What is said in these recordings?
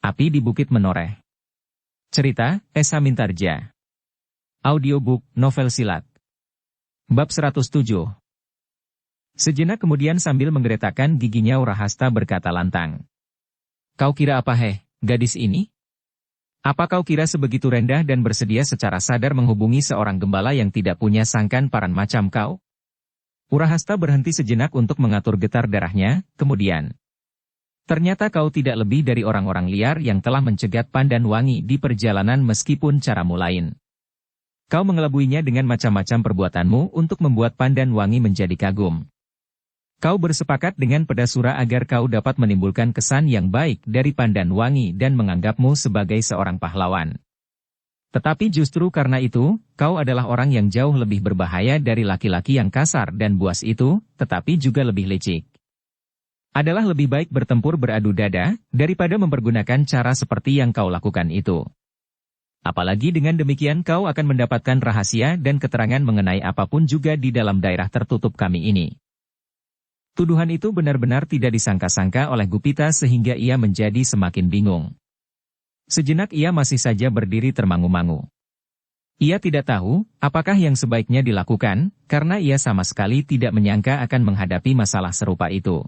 Api di Bukit Menoreh. Cerita, Esa Mintarja. Audiobook, novel silat. Bab 107. Sejenak kemudian sambil menggeretakkan giginya Urahasta berkata lantang. Kau kira apa gadis ini? Apa kau kira sebegitu rendah dan bersedia secara sadar menghubungi seorang gembala yang tidak punya sangkan paran macam kau? Urahasta berhenti sejenak untuk mengatur getar darahnya, kemudian. Ternyata kau tidak lebih dari orang-orang liar yang telah mencegat Pandan Wangi di perjalanan meskipun caramu lain. Kau mengelabuinya dengan macam-macam perbuatanmu untuk membuat Pandan Wangi menjadi kagum. Kau bersepakat dengan Pedasura agar kau dapat menimbulkan kesan yang baik dari Pandan Wangi dan menganggapmu sebagai seorang pahlawan. Tetapi justru karena itu, kau adalah orang yang jauh lebih berbahaya dari laki-laki yang kasar dan buas itu, tetapi juga lebih licik. Adalah lebih baik bertempur beradu dada, daripada mempergunakan cara seperti yang kau lakukan itu. Apalagi dengan demikian kau akan mendapatkan rahasia dan keterangan mengenai apapun juga di dalam daerah tertutup kami ini. Tuduhan itu benar-benar tidak disangka-sangka oleh Gupita sehingga ia menjadi semakin bingung. Sejenak ia masih saja berdiri termangu-mangu. Ia tidak tahu apakah yang sebaiknya dilakukan, karena ia sama sekali tidak menyangka akan menghadapi masalah serupa itu.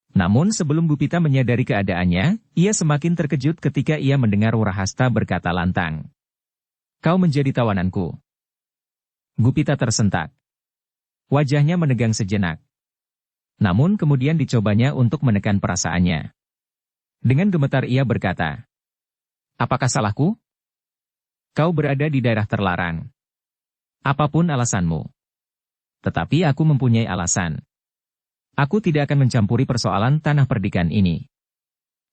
Namun sebelum Gupita menyadari keadaannya, ia semakin terkejut ketika ia mendengar Urahasta berkata lantang. Kau menjadi tawananku. Gupita tersentak. Wajahnya menegang sejenak. Namun kemudian dicobanya untuk menekan perasaannya. Dengan gemetar ia berkata, apakah salahku? Kau berada di daerah terlarang. Apapun alasanmu. Tetapi aku mempunyai alasan. Aku tidak akan mencampuri persoalan tanah perdikan ini.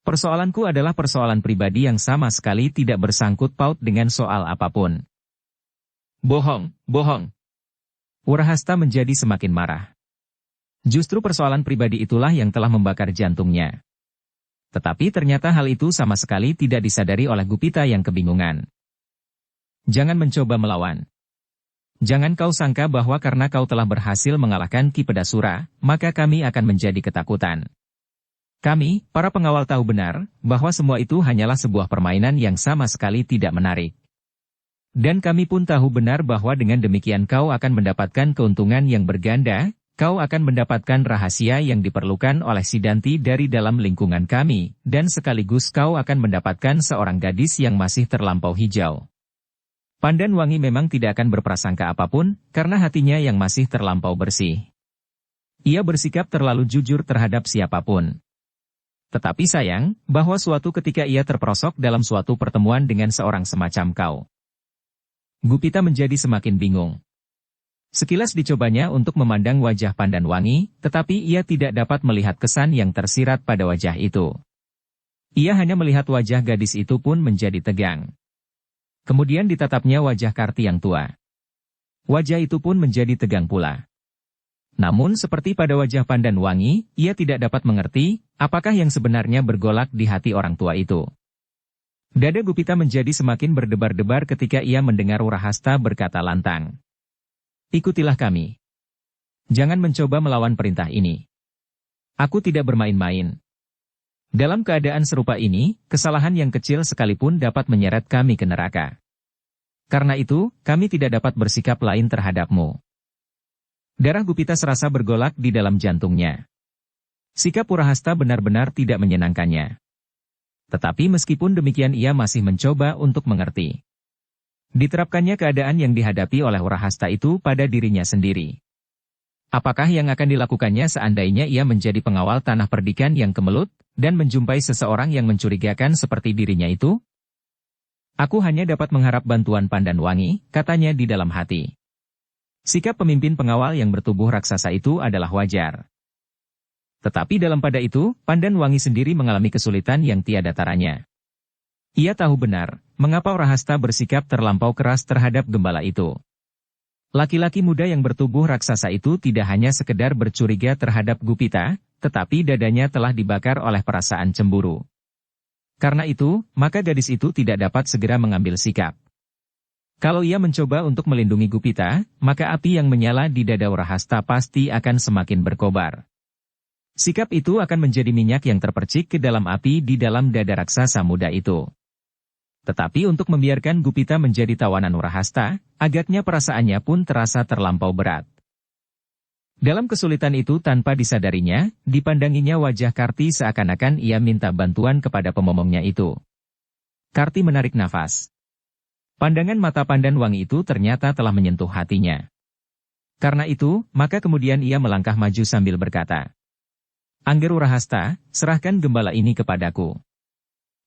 Persoalanku adalah persoalan pribadi yang sama sekali tidak bersangkut paut dengan soal apapun. Bohong, bohong. Urahasta menjadi semakin marah. Justru persoalan pribadi itulah yang telah membakar jantungnya. Tetapi ternyata hal itu sama sekali tidak disadari oleh Gupita yang kebingungan. Jangan mencoba melawan. Jangan kau sangka bahwa karena kau telah berhasil mengalahkan Ki Pedasura, maka kami akan menjadi ketakutan. Kami, para pengawal tahu benar, bahwa semua itu hanyalah sebuah permainan yang sama sekali tidak menarik. Dan kami pun tahu benar bahwa dengan demikian kau akan mendapatkan keuntungan yang berganda. Kau akan mendapatkan rahasia yang diperlukan oleh Sidanti dari dalam lingkungan kami, dan sekaligus kau akan mendapatkan seorang gadis yang masih terlampau hijau. Pandan Wangi memang tidak akan berprasangka apapun, karena hatinya yang masih terlampau bersih. Ia bersikap terlalu jujur terhadap siapapun. Tetapi sayang, bahwa suatu ketika ia terperosok dalam suatu pertemuan dengan seorang semacam kau. Gupita menjadi semakin bingung. Sekilas dicobanya untuk memandang wajah Pandan Wangi, tetapi ia tidak dapat melihat kesan yang tersirat pada wajah itu. Ia hanya melihat wajah gadis itu pun menjadi tegang. Kemudian ditatapnya wajah Karti yang tua. Wajah itu pun menjadi tegang pula. Namun seperti pada wajah Pandan Wangi, ia tidak dapat mengerti, apakah yang sebenarnya bergolak di hati orang tua itu. Dada Gupita menjadi semakin berdebar-debar ketika ia mendengar Urahasta berkata lantang. Ikutilah kami. Jangan mencoba melawan perintah ini. Aku tidak bermain-main. Dalam keadaan serupa ini, kesalahan yang kecil sekalipun dapat menyeret kami ke neraka. Karena itu, kami tidak dapat bersikap lain terhadapmu. Darah Gupita serasa bergolak di dalam jantungnya. Sikap Urahasta benar-benar tidak menyenangkannya. Tetapi meskipun demikian ia masih mencoba untuk mengerti. Diterapkannya keadaan yang dihadapi oleh Urahasta itu pada dirinya sendiri. Apakah yang akan dilakukannya seandainya ia menjadi pengawal tanah perdikan yang kemelut, dan menjumpai seseorang yang mencurigakan seperti dirinya itu? Aku hanya dapat mengharap bantuan Pandan Wangi, katanya di dalam hati. Sikap pemimpin pengawal yang bertubuh raksasa itu adalah wajar. Tetapi dalam pada itu, Pandan Wangi sendiri mengalami kesulitan yang tiada taranya. Ia tahu benar, mengapa Urahasta bersikap terlampau keras terhadap gembala itu. Laki-laki muda yang bertubuh raksasa itu tidak hanya sekedar bercuriga terhadap Gupita, tetapi dadanya telah dibakar oleh perasaan cemburu. Karena itu, maka gadis itu tidak dapat segera mengambil sikap. Kalau ia mencoba untuk melindungi Gupita, maka api yang menyala di dada Urahasta pasti akan semakin berkobar. Sikap itu akan menjadi minyak yang terpercik ke dalam api di dalam dada raksasa muda itu. Tetapi untuk membiarkan Gupita menjadi tawanan Urahasta, agaknya perasaannya pun terasa terlampau berat. Dalam kesulitan itu tanpa disadarinya, dipandanginya wajah Karti seakan-akan ia minta bantuan kepada pemomongnya itu. Karti menarik nafas. Pandangan mata Pandan Wangi itu ternyata telah menyentuh hatinya. Karena itu, maka kemudian ia melangkah maju sambil berkata, "Angger Urahasta, serahkan gembala ini kepadaku.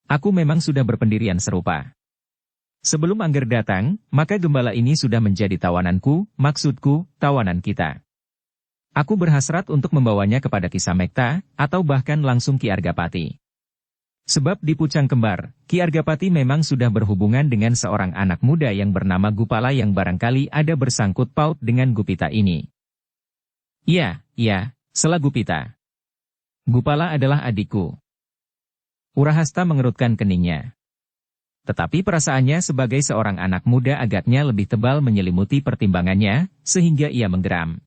Aku memang sudah berpendirian serupa. Sebelum Angger datang, maka gembala ini sudah menjadi tawananku, maksudku, tawanan kita. Aku berhasrat untuk membawanya kepada Ki Samekta, atau bahkan langsung Ki Argapati. Sebab di Pucang Kembar, Ki Argapati memang sudah berhubungan dengan seorang anak muda yang bernama Gupala yang barangkali ada bersangkut paut dengan Gupita ini." "Iya, sela Gupita. Gupala adalah adikku." Urahasta mengerutkan keningnya. Tetapi perasaannya sebagai seorang anak muda agaknya lebih tebal menyelimuti pertimbangannya, sehingga ia menggeram.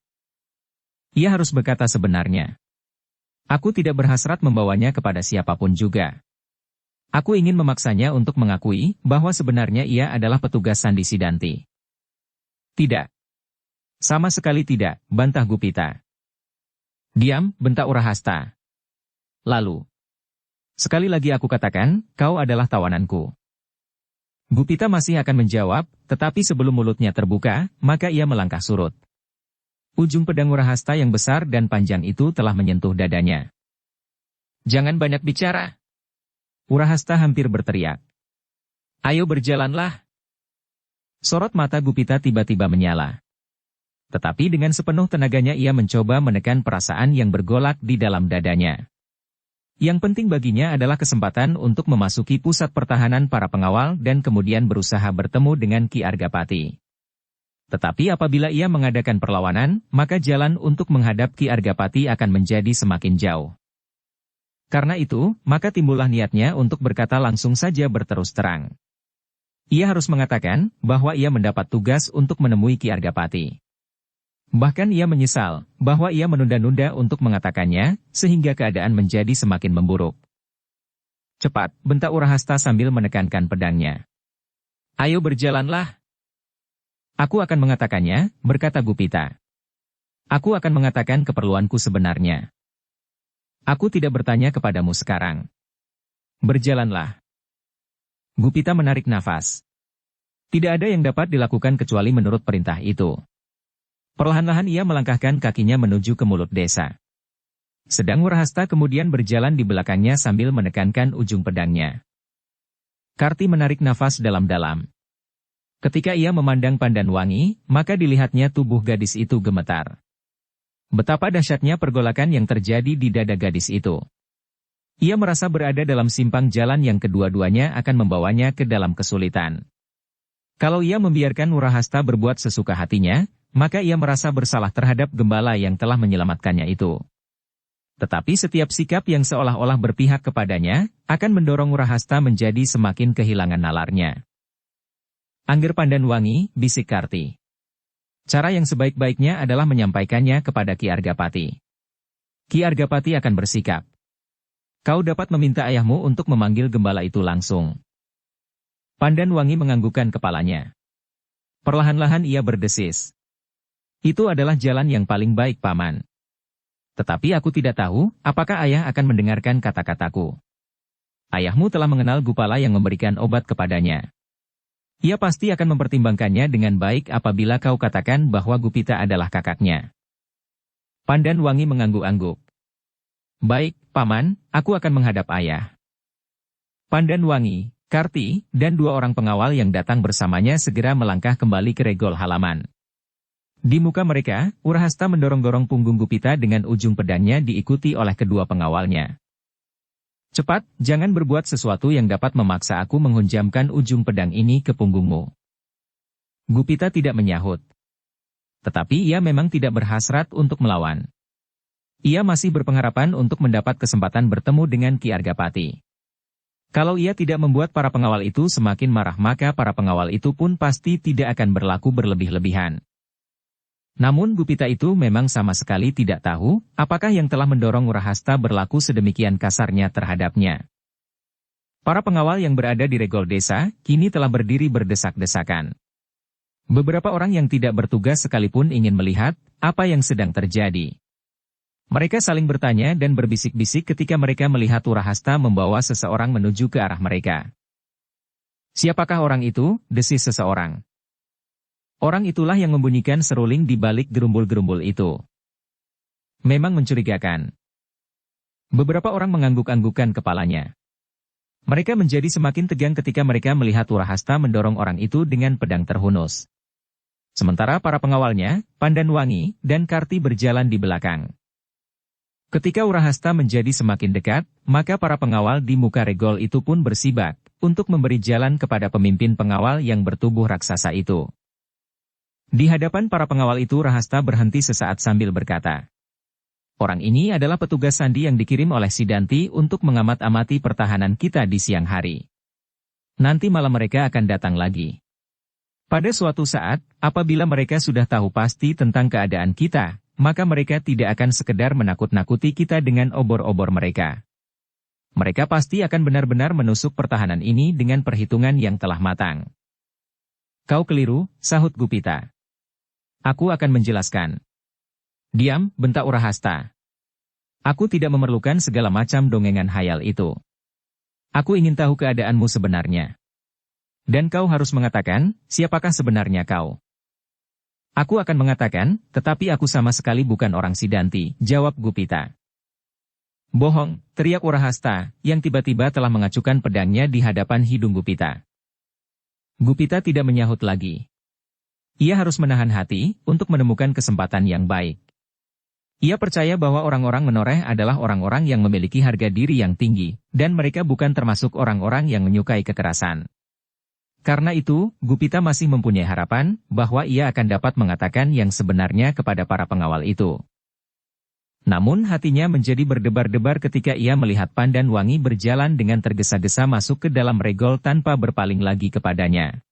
Ia harus berkata sebenarnya. "Aku tidak berhasrat membawanya kepada siapapun juga. Aku ingin memaksanya untuk mengakui bahwa sebenarnya ia adalah petugas Sandi Sidanti." "Tidak. Sama sekali tidak," bantah Gupita. "Diam," bentak Urahasta. Lalu, "Sekali lagi aku katakan, kau adalah tawananku." Gupita masih akan menjawab, tetapi sebelum mulutnya terbuka, maka ia melangkah surut. Ujung pedang Urahasta yang besar dan panjang itu telah menyentuh dadanya. "Jangan banyak bicara!" Urahasta hampir berteriak. "Ayo berjalanlah!" Sorot mata Gupita tiba-tiba menyala. Tetapi dengan sepenuh tenaganya ia mencoba menekan perasaan yang bergolak di dalam dadanya. Yang penting baginya adalah kesempatan untuk memasuki pusat pertahanan para pengawal dan kemudian berusaha bertemu dengan Ki Argapati. Tetapi apabila ia mengadakan perlawanan, maka jalan untuk menghadap Ki Argapati akan menjadi semakin jauh. Karena itu, maka timbullah niatnya untuk berkata langsung saja berterus terang. Ia harus mengatakan bahwa ia mendapat tugas untuk menemui Ki Argapati. Bahkan ia menyesal bahwa ia menunda-nunda untuk mengatakannya, sehingga keadaan menjadi semakin memburuk. "Cepat," bentak Urahasta sambil menekankan pedangnya. "Ayo berjalanlah." "Aku akan mengatakannya," berkata Gupita. "Aku akan mengatakan keperluanku sebenarnya. Aku tidak bertanya kepadamu sekarang. Berjalanlah." Gupita menarik nafas. Tidak ada yang dapat dilakukan kecuali menurut perintah itu. Perlahan-lahan ia melangkahkan kakinya menuju ke mulut desa. Sedang Urahasta kemudian berjalan di belakangnya sambil menekankan ujung pedangnya. Karti menarik nafas dalam-dalam. Ketika ia memandang Pandan Wangi, maka dilihatnya tubuh gadis itu gemetar. Betapa dahsyatnya pergolakan yang terjadi di dada gadis itu. Ia merasa berada dalam simpang jalan yang kedua-duanya akan membawanya ke dalam kesulitan. Kalau ia membiarkan Urahasta berbuat sesuka hatinya, maka ia merasa bersalah terhadap gembala yang telah menyelamatkannya itu. Tetapi setiap sikap yang seolah-olah berpihak kepadanya, akan mendorong Urahasta menjadi semakin kehilangan nalarnya. "Angger Pandan Wangi," bisik Karti. "Cara yang sebaik-baiknya adalah menyampaikannya kepada Ki Argapati. Ki Argapati akan bersikap. Kau dapat meminta ayahmu untuk memanggil gembala itu langsung." Pandan Wangi menganggukkan kepalanya. Perlahan-lahan ia berdesis. "Itu adalah jalan yang paling baik, Paman. Tetapi aku tidak tahu, apakah ayah akan mendengarkan kata-kataku. Ayahmu telah mengenal Gupala yang memberikan obat kepadanya. Ia pasti akan mempertimbangkannya dengan baik apabila kau katakan bahwa Gupita adalah kakaknya." Pandan Wangi mengangguk-angguk. "Baik, Paman, aku akan menghadap ayah." Pandan Wangi, Karti, dan dua orang pengawal yang datang bersamanya segera melangkah kembali ke regol halaman. Di muka mereka, Urahasta mendorong-dorong punggung Gupita dengan ujung pedangnya diikuti oleh kedua pengawalnya. "Cepat, jangan berbuat sesuatu yang dapat memaksa aku menghunjamkan ujung pedang ini ke punggungmu." Gupita tidak menyahut. Tetapi ia memang tidak berhasrat untuk melawan. Ia masih berpengharapan untuk mendapat kesempatan bertemu dengan Ki Argapati. Kalau ia tidak membuat para pengawal itu semakin marah, maka para pengawal itu pun pasti tidak akan berlaku berlebih-lebihan. Namun Gupita itu memang sama sekali tidak tahu, apakah yang telah mendorong Urahasta berlaku sedemikian kasarnya terhadapnya. Para pengawal yang berada di regol desa, kini telah berdiri berdesak-desakan. Beberapa orang yang tidak bertugas sekalipun ingin melihat, apa yang sedang terjadi. Mereka saling bertanya dan berbisik-bisik ketika mereka melihat Urahasta membawa seseorang menuju ke arah mereka. "Siapakah orang itu?" desis seseorang. Orang itulah yang membunyikan seruling di balik gerumbul-gerumbul itu. Memang mencurigakan. Beberapa orang mengangguk-anggukkan kepalanya. Mereka menjadi semakin tegang ketika mereka melihat Urahasta mendorong orang itu dengan pedang terhunus. Sementara para pengawalnya, Pandanwangi, dan Karti berjalan di belakang. Ketika Urahasta menjadi semakin dekat, maka para pengawal di muka regol itu pun bersibak, untuk memberi jalan kepada pemimpin pengawal yang bertubuh raksasa itu. Di hadapan para pengawal itu Urahasta berhenti sesaat sambil berkata, "Orang ini adalah petugas sandi yang dikirim oleh Sidanti untuk mengamat-amati pertahanan kita di siang hari. Nanti malam mereka akan datang lagi. Pada suatu saat, apabila mereka sudah tahu pasti tentang keadaan kita, maka mereka tidak akan sekedar menakut-nakuti kita dengan obor-obor mereka. Mereka pasti akan benar-benar menusuk pertahanan ini dengan perhitungan yang telah matang." "Kau keliru," sahut Gupita. "Aku akan menjelaskan." "Diam," bentak Urahasta. "Aku tidak memerlukan segala macam dongengan hayal itu. Aku ingin tahu keadaanmu sebenarnya. Dan kau harus mengatakan, siapakah sebenarnya kau?" "Aku akan mengatakan, tetapi aku sama sekali bukan orang Sidanti," jawab Gupita. "Bohong," teriak Urahasta, yang tiba-tiba telah mengacukan pedangnya di hadapan hidung Gupita. Gupita tidak menyahut lagi. Ia harus menahan hati untuk menemukan kesempatan yang baik. Ia percaya bahwa orang-orang menoreh adalah orang-orang yang memiliki harga diri yang tinggi, dan mereka bukan termasuk orang-orang yang menyukai kekerasan. Karena itu, Gupita masih mempunyai harapan bahwa ia akan dapat mengatakan yang sebenarnya kepada para pengawal itu. Namun hatinya menjadi berdebar-debar ketika ia melihat Pandanwangi berjalan dengan tergesa-gesa masuk ke dalam regol tanpa berpaling lagi kepadanya.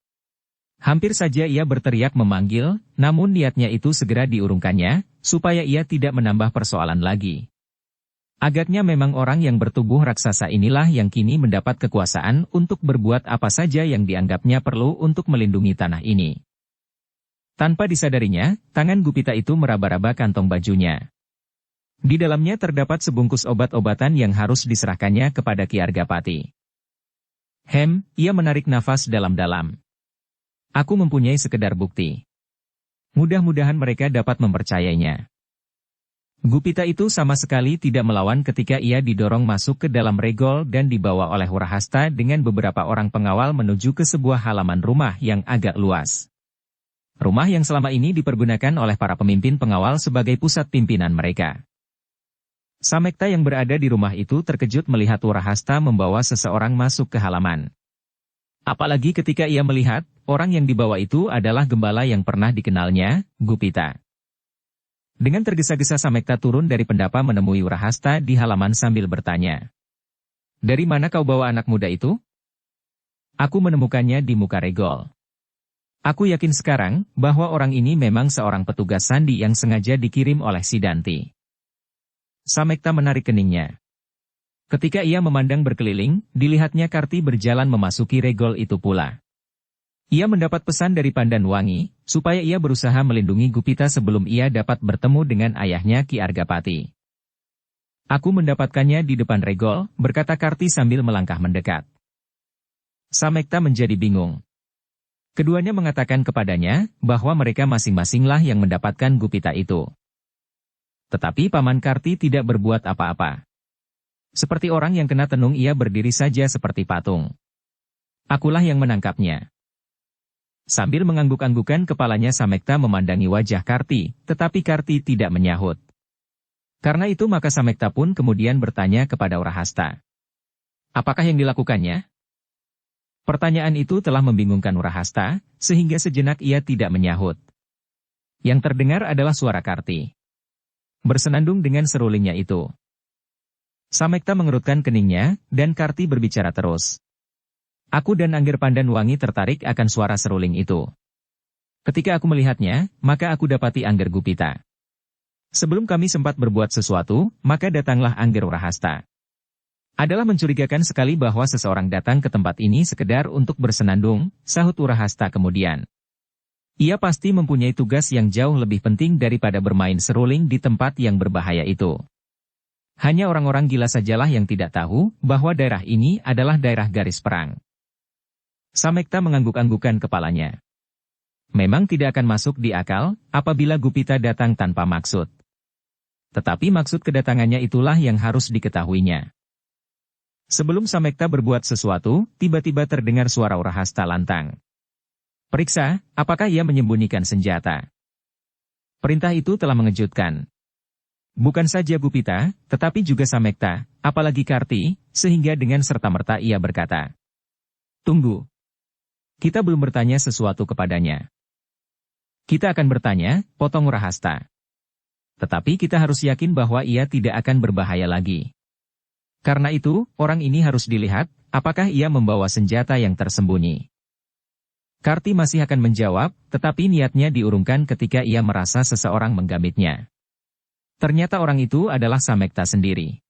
Hampir saja ia berteriak memanggil, namun niatnya itu segera diurungkannya, supaya ia tidak menambah persoalan lagi. Agaknya memang orang yang bertubuh raksasa inilah yang kini mendapat kekuasaan untuk berbuat apa saja yang dianggapnya perlu untuk melindungi tanah ini. Tanpa disadarinya, tangan Gupita itu meraba-raba kantong bajunya. Di dalamnya terdapat sebungkus obat-obatan yang harus diserahkannya kepada Ki Argapati. Ia menarik nafas dalam-dalam. "Aku mempunyai sekedar bukti. Mudah-mudahan mereka dapat mempercayainya." Gupita itu sama sekali tidak melawan ketika ia didorong masuk ke dalam regol dan dibawa oleh Urahasta dengan beberapa orang pengawal menuju ke sebuah halaman rumah yang agak luas. Rumah yang selama ini dipergunakan oleh para pemimpin pengawal sebagai pusat pimpinan mereka. Samekta yang berada di rumah itu terkejut melihat Urahasta membawa seseorang masuk ke halaman. Apalagi ketika ia melihat, orang yang dibawa itu adalah gembala yang pernah dikenalnya, Gupita. Dengan tergesa-gesa Samekta turun dari pendapa menemui Urahasta di halaman sambil bertanya. "Dari mana kau bawa anak muda itu?" "Aku menemukannya di muka regol. Aku yakin sekarang, bahwa orang ini memang seorang petugas sandi yang sengaja dikirim oleh Sidanti." Samekta menarik keningnya. Ketika ia memandang berkeliling, dilihatnya Karti berjalan memasuki regol itu pula. Ia mendapat pesan dari Pandanwangi, supaya ia berusaha melindungi Gupita sebelum ia dapat bertemu dengan ayahnya Ki Argapati. "Aku mendapatkannya di depan regol," berkata Karti sambil melangkah mendekat. Samekta menjadi bingung. Keduanya mengatakan kepadanya, bahwa mereka masing-masinglah yang mendapatkan Gupita itu. Tetapi Paman Karti tidak berbuat apa-apa. Seperti orang yang kena tenung ia berdiri saja seperti patung. "Akulah yang menangkapnya." Sambil mengangguk-anggukan kepalanya Samekta memandangi wajah Karti, tetapi Karti tidak menyahut. Karena itu maka Samekta pun kemudian bertanya kepada Urahasta. "Apakah yang dilakukannya?" Pertanyaan itu telah membingungkan Urahasta, sehingga sejenak ia tidak menyahut. Yang terdengar adalah suara Karti. Bersenandung dengan serulingnya itu. Samekta mengerutkan keningnya, dan Karti berbicara terus. "Aku dan Angger Pandanwangi tertarik akan suara seruling itu. Ketika aku melihatnya, maka aku dapati Angger Gupita. Sebelum kami sempat berbuat sesuatu, maka datanglah Angger Urahasta. Adalah mencurigakan sekali bahwa seseorang datang ke tempat ini sekedar untuk bersenandung, sahut Urahasta kemudian. Ia pasti mempunyai tugas yang jauh lebih penting daripada bermain seruling di tempat yang berbahaya itu. Hanya orang-orang gila sajalah yang tidak tahu bahwa daerah ini adalah daerah garis perang. Samekta mengangguk-anggukan kepalanya. Memang tidak akan masuk di akal apabila Gupita datang tanpa maksud. Tetapi maksud kedatangannya itulah yang harus diketahuinya. Sebelum Samekta berbuat sesuatu, tiba-tiba terdengar suara Urahasta lantang. Periksa, apakah ia menyembunyikan senjata? Perintah itu telah mengejutkan. Bukan saja Gupita, tetapi juga Samekta, apalagi Karti, sehingga dengan serta-merta ia berkata, "Tunggu. Kita belum bertanya sesuatu kepadanya." "Kita akan bertanya," potong Urahasta. "Tetapi kita harus yakin bahwa ia tidak akan berbahaya lagi. Karena itu, orang ini harus dilihat, apakah ia membawa senjata yang tersembunyi." Karti masih akan menjawab, tetapi niatnya diurungkan ketika ia merasa seseorang menggamitnya. Ternyata orang itu adalah Samekta sendiri.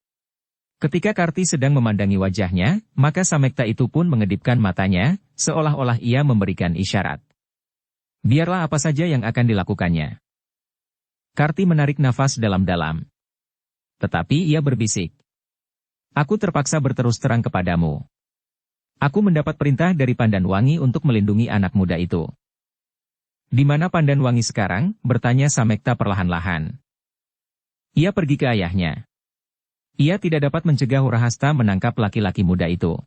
Ketika Karti sedang memandangi wajahnya, maka Samekta itu pun mengedipkan matanya, seolah-olah ia memberikan isyarat. Biarlah apa saja yang akan dilakukannya. Karti menarik nafas dalam-dalam. Tetapi ia berbisik. "Aku terpaksa berterus terang kepadamu. Aku mendapat perintah dari Pandanwangi untuk melindungi anak muda itu." "Di mana Pandanwangi sekarang?" bertanya Samekta perlahan-lahan. "Ia pergi ke ayahnya. Ia tidak dapat mencegah Urahasta menangkap laki-laki muda itu.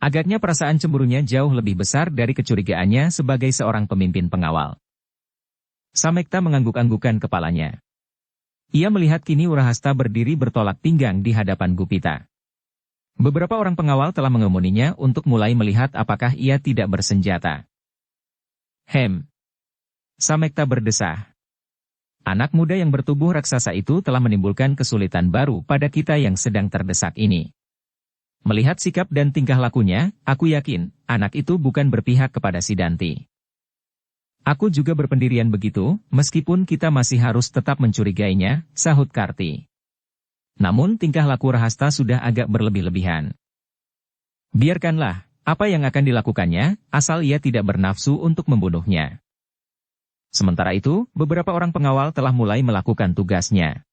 Agaknya perasaan cemburunya jauh lebih besar dari kecurigaannya sebagai seorang pemimpin pengawal." Samekta mengangguk-anggukan kepalanya. Ia melihat kini Urahasta berdiri bertolak pinggang di hadapan Gupita. Beberapa orang pengawal telah mengemoninya untuk mulai melihat apakah ia tidak bersenjata. Samekta berdesah. Anak muda yang bertubuh raksasa itu telah menimbulkan kesulitan baru pada kita yang sedang terdesak ini. Melihat sikap dan tingkah lakunya, aku yakin, anak itu bukan berpihak kepada Sidanti. Aku juga berpendirian begitu, meskipun kita masih harus tetap mencurigainya, sahut Karti. Namun tingkah laku Urahasta sudah agak berlebih-lebihan. Biarkanlah, apa yang akan dilakukannya, asal ia tidak bernafsu untuk membunuhnya. Sementara itu, beberapa orang pengawal telah mulai melakukan tugasnya.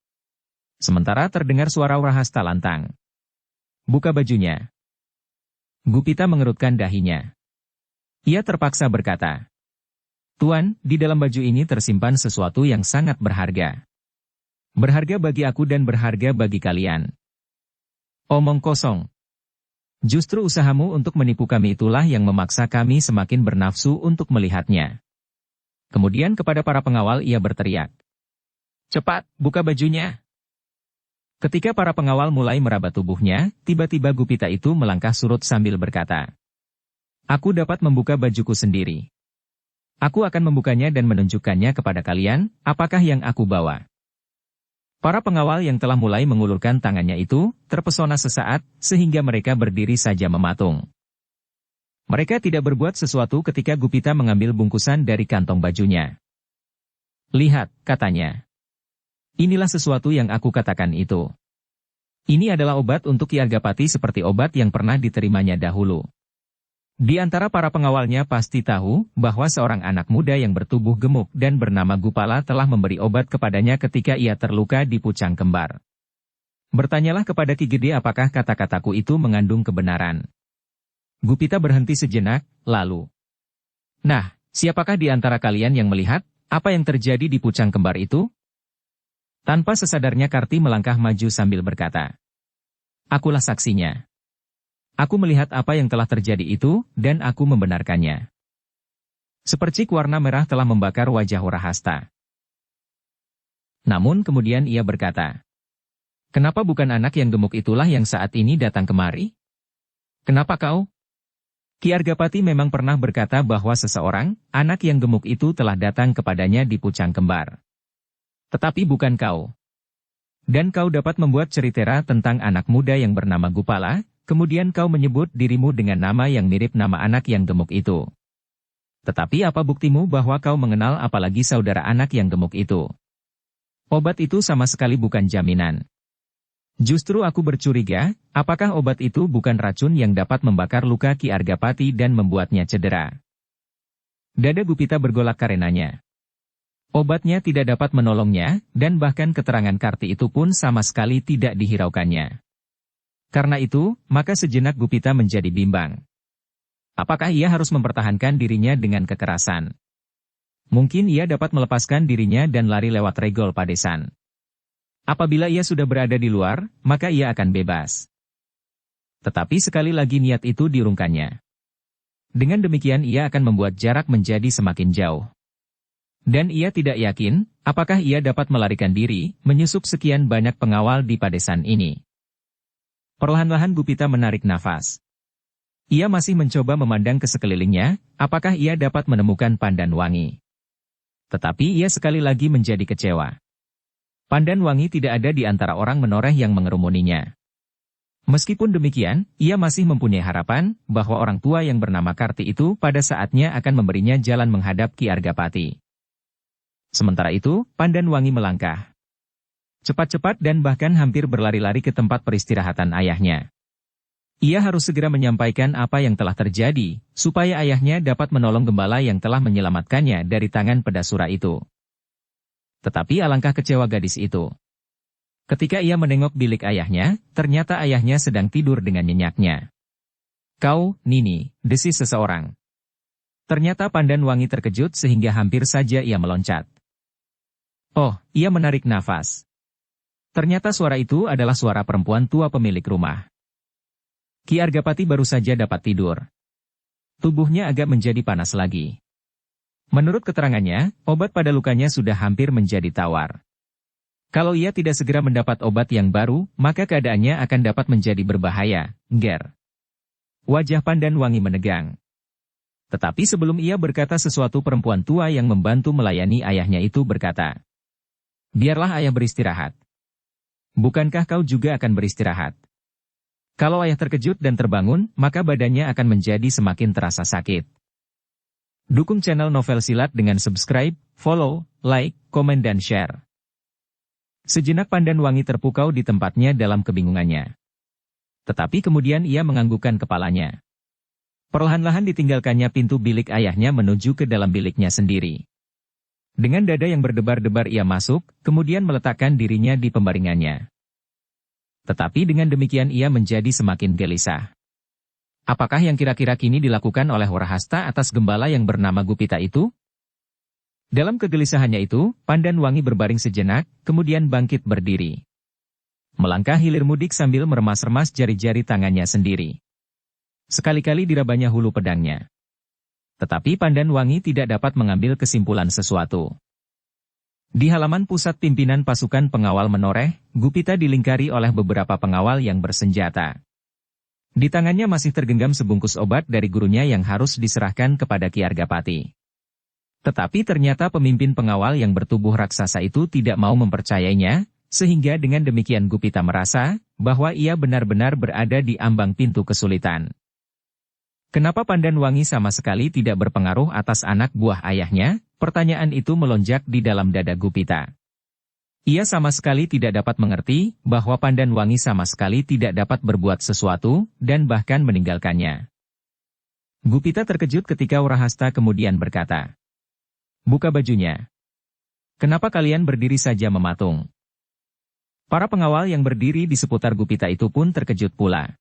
Sementara terdengar suara Urahasta lantang. "Buka bajunya." Gupita mengerutkan dahinya. Ia terpaksa berkata, "Tuan, di dalam baju ini tersimpan sesuatu yang sangat berharga. Berharga bagi aku dan berharga bagi kalian." "Omong kosong. Justru usahamu untuk menipu kami itulah yang memaksa kami semakin bernafsu untuk melihatnya." Kemudian kepada para pengawal ia berteriak, "Cepat, buka bajunya." Ketika para pengawal mulai meraba tubuhnya, tiba-tiba Gupita itu melangkah surut sambil berkata, "Aku dapat membuka bajuku sendiri. Aku akan membukanya dan menunjukkannya kepada kalian, apakah yang aku bawa." Para pengawal yang telah mulai mengulurkan tangannya itu, terpesona sesaat, sehingga mereka berdiri saja mematung. Mereka tidak berbuat sesuatu ketika Gupita mengambil bungkusan dari kantong bajunya. "Lihat," katanya. "Inilah sesuatu yang aku katakan itu. Ini adalah obat untuk Ki Argapati seperti obat yang pernah diterimanya dahulu." Di antara para pengawalnya pasti tahu bahwa seorang anak muda yang bertubuh gemuk dan bernama Gupala telah memberi obat kepadanya ketika ia terluka di Pucang Kembar. Bertanyalah kepada Ki Gede apakah kata-kataku itu mengandung kebenaran. Gupita berhenti sejenak, lalu, "Nah, siapakah di antara kalian yang melihat apa yang terjadi di Pucang Kembar itu?" Tanpa sesadarnya Karti melangkah maju sambil berkata, "Akulah saksinya. Aku melihat apa yang telah terjadi itu, dan aku membenarkannya." Sepercik warna merah telah membakar wajah Urahasta. Namun kemudian ia berkata, "Kenapa bukan anak yang gemuk itulah yang saat ini datang kemari? Kenapa kau?" Ki Argapati memang pernah berkata bahwa seseorang, anak yang gemuk itu telah datang kepadanya di Pucang Kembar. Tetapi bukan kau. Dan kau dapat membuat cerita tentang anak muda yang bernama Gupala, kemudian kau menyebut dirimu dengan nama yang mirip nama anak yang gemuk itu. Tetapi apa buktimu bahwa kau mengenal apalagi saudara anak yang gemuk itu? Obat itu sama sekali bukan jaminan. Justru aku bercuriga, apakah obat itu bukan racun yang dapat membakar luka Ki Argapati dan membuatnya cedera? Dada Gupita bergolak karenanya. Obatnya tidak dapat menolongnya, dan bahkan keterangan Karti itu pun sama sekali tidak dihiraukannya. Karena itu, maka sejenak Gupita menjadi bimbang. Apakah ia harus mempertahankan dirinya dengan kekerasan? Mungkin ia dapat melepaskan dirinya dan lari lewat regol Padesan. Apabila ia sudah berada di luar, maka ia akan bebas. Tetapi sekali lagi niat itu diurungkannya. Dengan demikian ia akan membuat jarak menjadi semakin jauh. Dan ia tidak yakin, apakah ia dapat melarikan diri, menyusup sekian banyak pengawal di Padesan ini. Perlahan-lahan Gupita menarik nafas. Ia masih mencoba memandang ke sekelilingnya, apakah ia dapat menemukan Pandan Wangi. Tetapi ia sekali lagi menjadi kecewa. Pandan Wangi tidak ada di antara orang menoreh yang mengerumuninya. Meskipun demikian, ia masih mempunyai harapan bahwa orang tua yang bernama Karti itu pada saatnya akan memberinya jalan menghadap Ki Argapati. Sementara itu, Pandan Wangi melangkah cepat-cepat dan bahkan hampir berlari-lari ke tempat peristirahatan ayahnya. Ia harus segera menyampaikan apa yang telah terjadi, supaya ayahnya dapat menolong gembala yang telah menyelamatkannya dari tangan pedasura itu. Tetapi alangkah kecewa gadis itu. Ketika ia menengok bilik ayahnya, ternyata ayahnya sedang tidur dengan nyenyaknya. "Kau, Nini," desis seseorang. Ternyata Pandan Wangi terkejut sehingga hampir saja ia meloncat. Oh, ia menarik nafas. Ternyata suara itu adalah suara perempuan tua pemilik rumah. Ki Argapati baru saja dapat tidur. Tubuhnya agak menjadi panas lagi. Menurut keterangannya, obat pada lukanya sudah hampir menjadi tawar. Kalau ia tidak segera mendapat obat yang baru, maka keadaannya akan dapat menjadi berbahaya, Ger. Wajah Pandan Wangi menegang. Tetapi sebelum ia berkata sesuatu, perempuan tua yang membantu melayani ayahnya itu berkata, "Biarlah ayah beristirahat. Bukankah kau juga akan beristirahat? Kalau ayah terkejut dan terbangun, maka badannya akan menjadi semakin terasa sakit." Dukung channel Novel Silat dengan subscribe, follow, like, komen dan share. Sejenak Pandan Wangi terpukau di tempatnya dalam kebingungannya. Tetapi kemudian ia menganggukkan kepalanya. Perlahan-lahan ditinggalkannya pintu bilik ayahnya menuju ke dalam biliknya sendiri. Dengan dada yang berdebar-debar ia masuk, kemudian meletakkan dirinya di pembaringannya. Tetapi dengan demikian ia menjadi semakin gelisah. Apakah yang kira-kira kini dilakukan oleh Warahasta atas gembala yang bernama Gupita itu? Dalam kegelisahannya itu, Pandan Wangi berbaring sejenak, kemudian bangkit berdiri. Melangkah hilir mudik sambil meremas-remas jari-jari tangannya sendiri. Sekali-kali dirabanya hulu pedangnya. Tetapi Pandan Wangi tidak dapat mengambil kesimpulan sesuatu. Di halaman pusat pimpinan pasukan pengawal menoreh, Gupita dilingkari oleh beberapa pengawal yang bersenjata. Di tangannya masih tergenggam sebungkus obat dari gurunya yang harus diserahkan kepada Ki Argapati. Tetapi ternyata pemimpin pengawal yang bertubuh raksasa itu tidak mau mempercayainya, sehingga dengan demikian Gupita merasa bahwa ia benar-benar berada di ambang pintu kesulitan. Kenapa Pandan Wangi sama sekali tidak berpengaruh atas anak buah ayahnya? Pertanyaan itu melonjak di dalam dada Gupita. Ia sama sekali tidak dapat mengerti bahwa Pandan Wangi sama sekali tidak dapat berbuat sesuatu dan bahkan meninggalkannya. Gupita terkejut ketika Warahasta kemudian berkata, "Buka bajunya. Kenapa kalian berdiri saja mematung?" Para pengawal yang berdiri di seputar Gupita itu pun terkejut pula.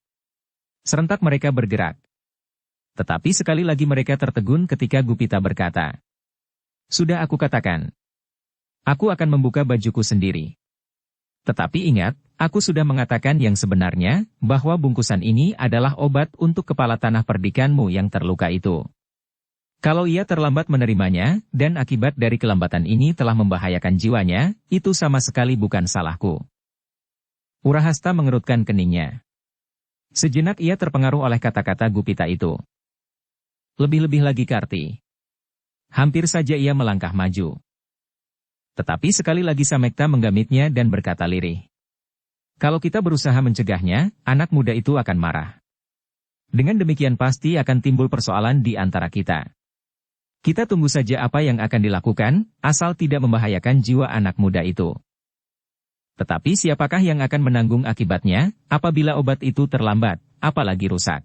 Serentak mereka bergerak. Tetapi sekali lagi mereka tertegun ketika Gupita berkata, "Sudah aku katakan. Aku akan membuka bajuku sendiri. Tetapi ingat, aku sudah mengatakan yang sebenarnya, bahwa bungkusan ini adalah obat untuk kepala tanah perdikanmu yang terluka itu. Kalau ia terlambat menerimanya, dan akibat dari kelambatan ini telah membahayakan jiwanya, itu sama sekali bukan salahku." Warahasta mengerutkan keningnya. Sejenak ia terpengaruh oleh kata-kata Gupita itu. Lebih-lebih lagi Karti. Hampir saja ia melangkah maju. Tetapi sekali lagi Samekta menggamitnya dan berkata lirih, "Kalau kita berusaha mencegahnya, anak muda itu akan marah. Dengan demikian pasti akan timbul persoalan di antara kita. Kita tunggu saja apa yang akan dilakukan, asal tidak membahayakan jiwa anak muda itu. Tetapi siapakah yang akan menanggung akibatnya, apabila obat itu terlambat, apalagi rusak?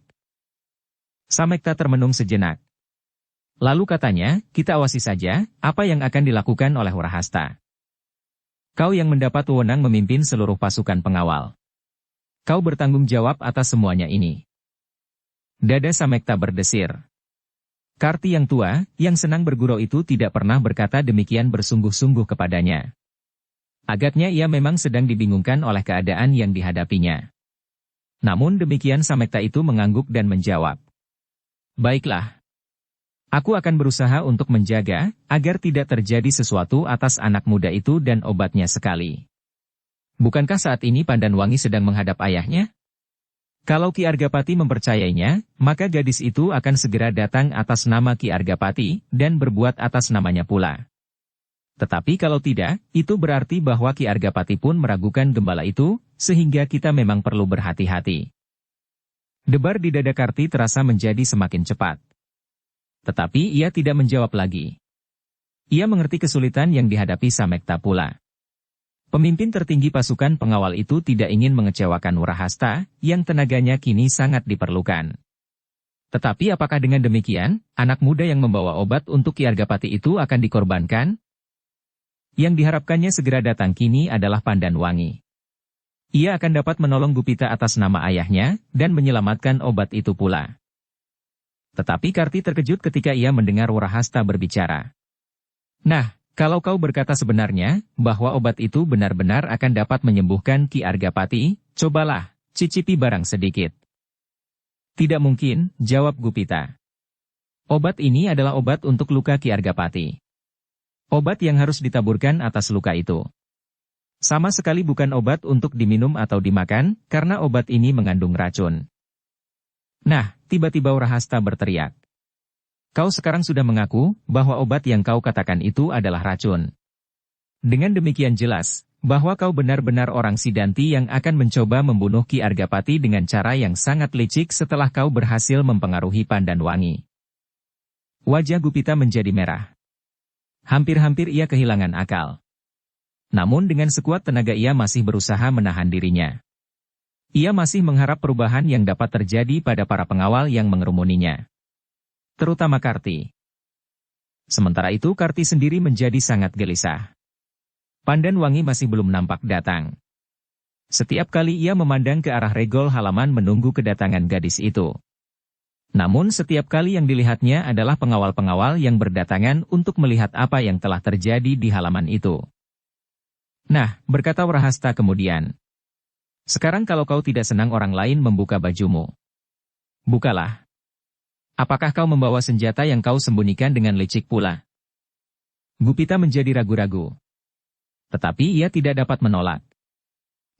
Samekta termenung sejenak. Lalu katanya, kita awasi saja, apa yang akan dilakukan oleh Warahasta. Kau yang mendapat wewenang memimpin seluruh pasukan pengawal. Kau bertanggung jawab atas semuanya ini. Dada Samekta berdesir. Karti yang tua, yang senang bergurau itu tidak pernah berkata demikian bersungguh-sungguh kepadanya. Agaknya ia memang sedang dibingungkan oleh keadaan yang dihadapinya. Namun demikian Samekta itu mengangguk dan menjawab. Baiklah. Aku akan berusaha untuk menjaga, agar tidak terjadi sesuatu atas anak muda itu dan obatnya sekali. Bukankah saat ini Pandanwangi sedang menghadap ayahnya? Kalau Ki Argapati mempercayainya, maka gadis itu akan segera datang atas nama Ki Argapati, dan berbuat atas namanya pula. Tetapi kalau tidak, itu berarti bahwa Ki Argapati pun meragukan gembala itu, sehingga kita memang perlu berhati-hati. Debar di dada Karti terasa menjadi semakin cepat. Tetapi ia tidak menjawab lagi. Ia mengerti kesulitan yang dihadapi Samekta pula. Pemimpin tertinggi pasukan pengawal itu tidak ingin mengecewakan Warahasta, yang tenaganya kini sangat diperlukan. Tetapi apakah dengan demikian, anak muda yang membawa obat untuk Ki Argapati itu akan dikorbankan? Yang diharapkannya segera datang kini adalah Pandanwangi. Ia akan dapat menolong Gupita atas nama ayahnya, dan menyelamatkan obat itu pula. Tetapi Karti terkejut ketika ia mendengar Warahasta berbicara. Nah, kalau kau berkata sebenarnya, bahwa obat itu benar-benar akan dapat menyembuhkan Ki Argapati, cobalah, cicipi barang sedikit. Tidak mungkin, jawab Gupita. Obat ini adalah obat untuk luka Ki Argapati. Obat yang harus ditaburkan atas luka itu. Sama sekali bukan obat untuk diminum atau dimakan, karena obat ini mengandung racun. Nah, tiba-tiba Warahasta berteriak. Kau sekarang sudah mengaku, bahwa obat yang kau katakan itu adalah racun. Dengan demikian jelas, bahwa kau benar-benar orang Sidanti yang akan mencoba membunuh Ki Argapati dengan cara yang sangat licik setelah kau berhasil mempengaruhi Pandanwangi. Wajah Gupita menjadi merah. Hampir-hampir ia kehilangan akal. Namun dengan sekuat tenaga ia masih berusaha menahan dirinya. Ia masih mengharap perubahan yang dapat terjadi pada para pengawal yang mengerumuninya. Terutama Karti. Sementara itu Karti sendiri menjadi sangat gelisah. Pandanwangi masih belum nampak datang. Setiap kali ia memandang ke arah regol halaman menunggu kedatangan gadis itu. Namun setiap kali yang dilihatnya adalah pengawal-pengawal yang berdatangan untuk melihat apa yang telah terjadi di halaman itu. Nah, berkata Warahasta kemudian. Sekarang kalau kau tidak senang orang lain membuka bajumu, bukalah. Apakah kau membawa senjata yang kau sembunyikan dengan licik pula? Gupita menjadi ragu-ragu. Tetapi ia tidak dapat menolak.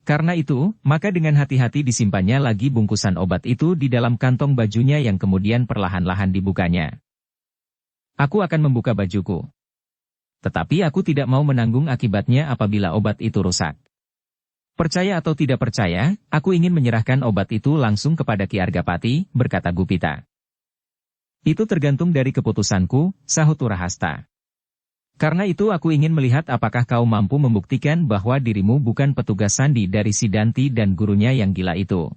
Karena itu, maka dengan hati-hati disimpannya lagi bungkusan obat itu di dalam kantong bajunya yang kemudian perlahan-lahan dibukanya. Aku akan membuka bajuku. Tetapi aku tidak mau menanggung akibatnya apabila obat itu rusak. Percaya atau tidak percaya, aku ingin menyerahkan obat itu langsung kepada Ki Argapati, berkata Gupita. Itu tergantung dari keputusanku, sahut Warahasta. Karena itu aku ingin melihat apakah kau mampu membuktikan bahwa dirimu bukan petugas sandi dari Sidanti dan gurunya yang gila itu.